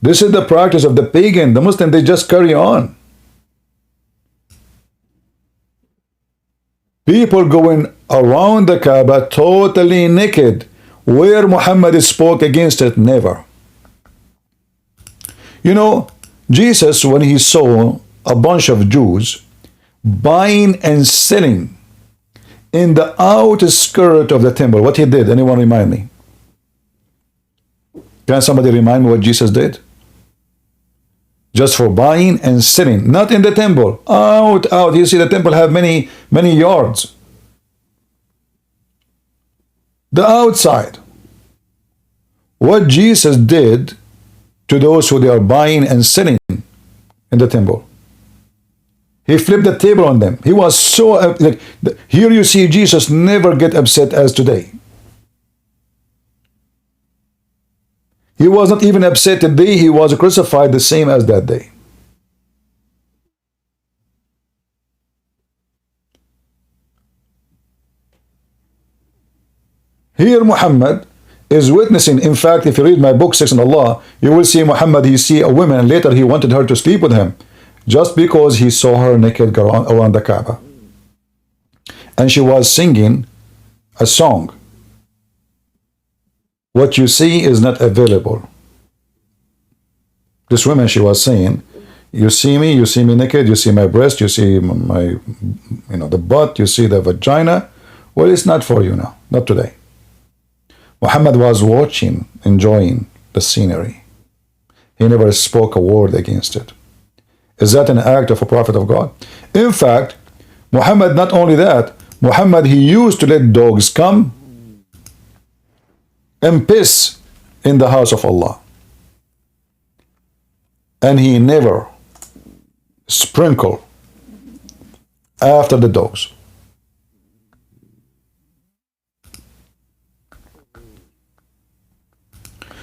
This is the practice of the pagan. The Muslim, they just carry on. People going around the Kaaba totally naked. Where Muhammad spoke against it? Never. You know, Jesus, when he saw a bunch of Jews buying and selling in the outskirt of the temple, what he did? Anyone remind me? Can somebody remind me what Jesus did? Just for buying and selling, not in the temple, out. You see, the temple have many yards. The outside. What Jesus did to those who they are buying and selling in the temple. He flipped the table on them. He was so like, here you see Jesus never get upset as today. He was not even upset the day he was crucified, the same as that day. Here Muhammad is witnessing. In fact, if you read my book, Sex and Allah, you will see Muhammad, he see a woman, and later he wanted her to sleep with him, just because he saw her naked around the Kaaba. And she was singing a song. What you see is not available. This woman, she was saying, you see me naked, you see my breast, you see my, the butt, you see the vagina. Well, it's not for you now, not today. Muhammad was watching, enjoying the scenery. He never spoke a word against it. Is that an act of a prophet of God? In fact, Muhammad, not only that, Muhammad, he used to let dogs come and piss in the house of Allah. And he never sprinkled after the dogs.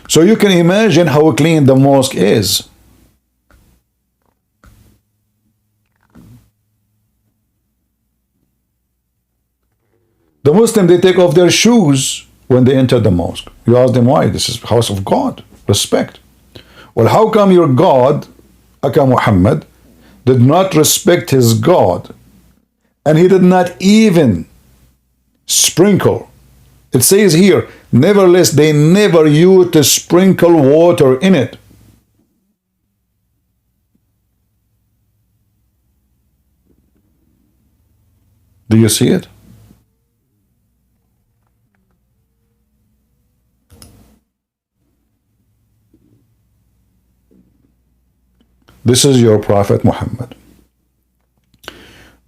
So you can imagine how clean the mosque is. The Muslims, they take off their shoes when they enter the mosque. You ask them why. This is house of God. Respect. Well, how come your God, Aka Muhammad, did not respect his God, and he did not even sprinkle? It says here, nevertheless, they never used to sprinkle water in it. Do you see it? This is your Prophet Muhammad.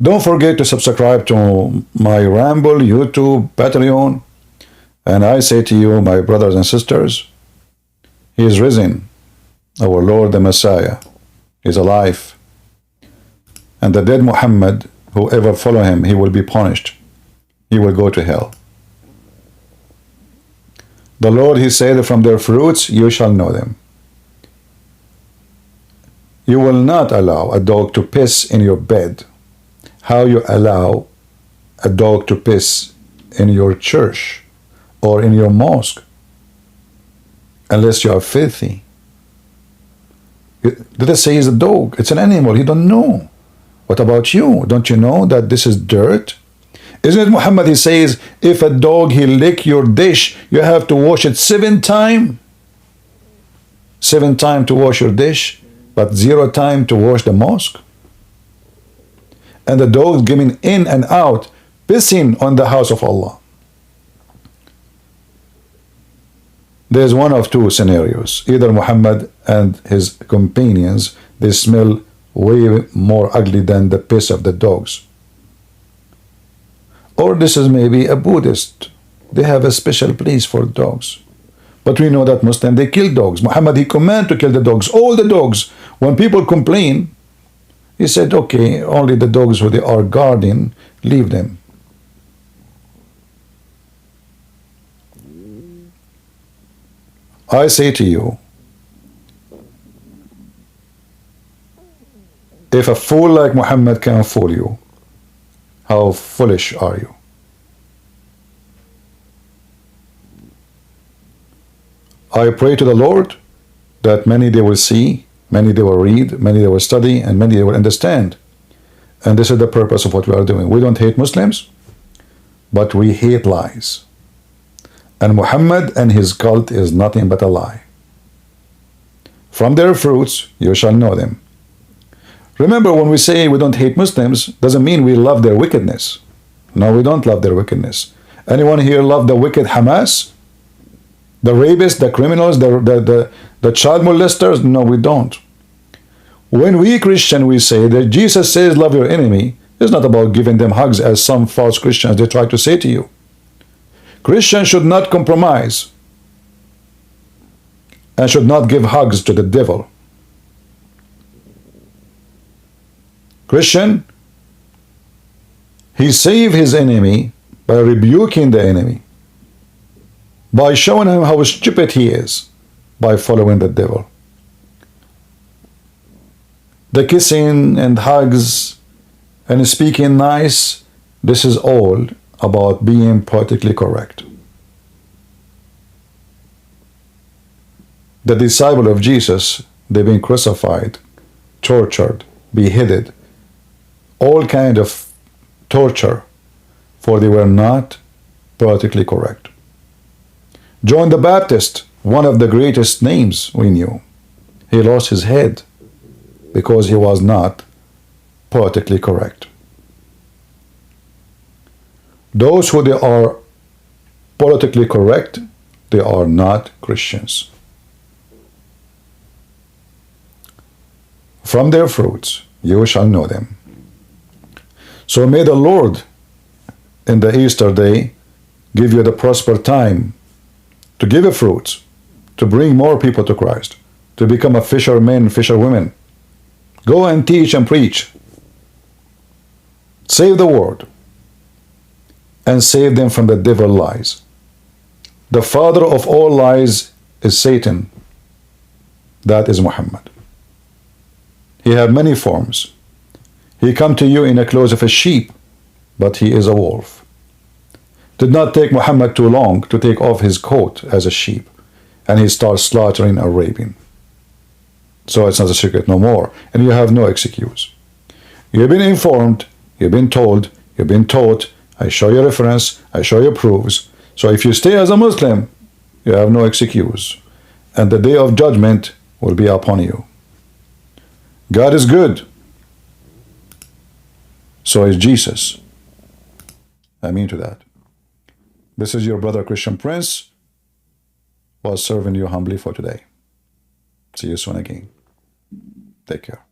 Don't forget to subscribe to my Ramble, YouTube, Patreon. And I say to you, my brothers and sisters, He is risen, our Lord the Messiah. He is alive. And the dead Muhammad, whoever follow him, he will be punished. He will go to hell. The Lord, He said, from their fruits you shall know them. You will not allow a dog to piss in your bed. How you allow a dog to piss in your church or in your mosque? Unless you are filthy. Did I say he's a dog? It's an animal. You don't know. What about you? Don't you know that this is dirt? Isn't it Muhammad? He says, if a dog he lick your dish, you have to wash it 7 times. 7 times to wash your dish, but 0 time to wash the mosque. And the dog giving in and out, pissing on the house of Allah. There's one of 2 scenarios. Either Muhammad and his companions, they smell way more ugly than the piss of the dogs. Or this is maybe a Buddhist. They have a special place for dogs. But we know that Muslims, they kill dogs. Muhammad, he commanded to kill the dogs, all the dogs. When people complain, he said, okay, only the dogs who they are guarding, leave them. I say to you, if a fool like Muhammad can fool you, how foolish are you? I pray to the Lord that many they will see, many they will read, many they will study, and many they will understand. And this is the purpose of what we are doing. We don't hate Muslims, but we hate lies. And Muhammad and his cult is nothing but a lie. From their fruits you shall know them. Remember, when we say we don't hate Muslims, doesn't mean we love their wickedness. No, we don't love their wickedness. Anyone here love the wicked Hamas? The rapists, the criminals, the child molesters? No, we don't. When we Christian, we say that Jesus says love your enemy, it's not about giving them hugs as some false Christians they try to say to you. Christians should not compromise and should not give hugs to the devil. Christian, he saved his enemy by rebuking the enemy, by showing him how stupid he is, by following the devil. The kissing and hugs and speaking nice, this is all about being politically correct. The disciple of Jesus, they've been crucified, tortured, beheaded, all kind of torture, for they were not politically correct. John the Baptist, one of the greatest names we knew, he lost his head because he was not politically correct. Those who they are politically correct, they are not Christians. From their fruits you shall know them. So may the Lord in the Easter day give you the prosper time to give a fruit, to bring more people to Christ, to become a fisherman, fisherwomen. Go and teach and preach. Save the world and save them from the devil lies. The father of all lies is Satan. That is Muhammad. He had many forms. He come to you in the clothes of a sheep, but he is a wolf. Did not take Muhammad too long to take off his coat as a sheep, and he starts slaughtering and raping. So it's not a secret no more, and you have no excuse. You've been informed, you've been told, you've been taught. I show you reference, I show you proofs. So if you stay as a Muslim, you have no excuse, and the day of judgment will be upon you. God is good. So is Jesus. Amen to that. This is your brother Christian Prince, was serving you humbly for today. See you soon again. Take care.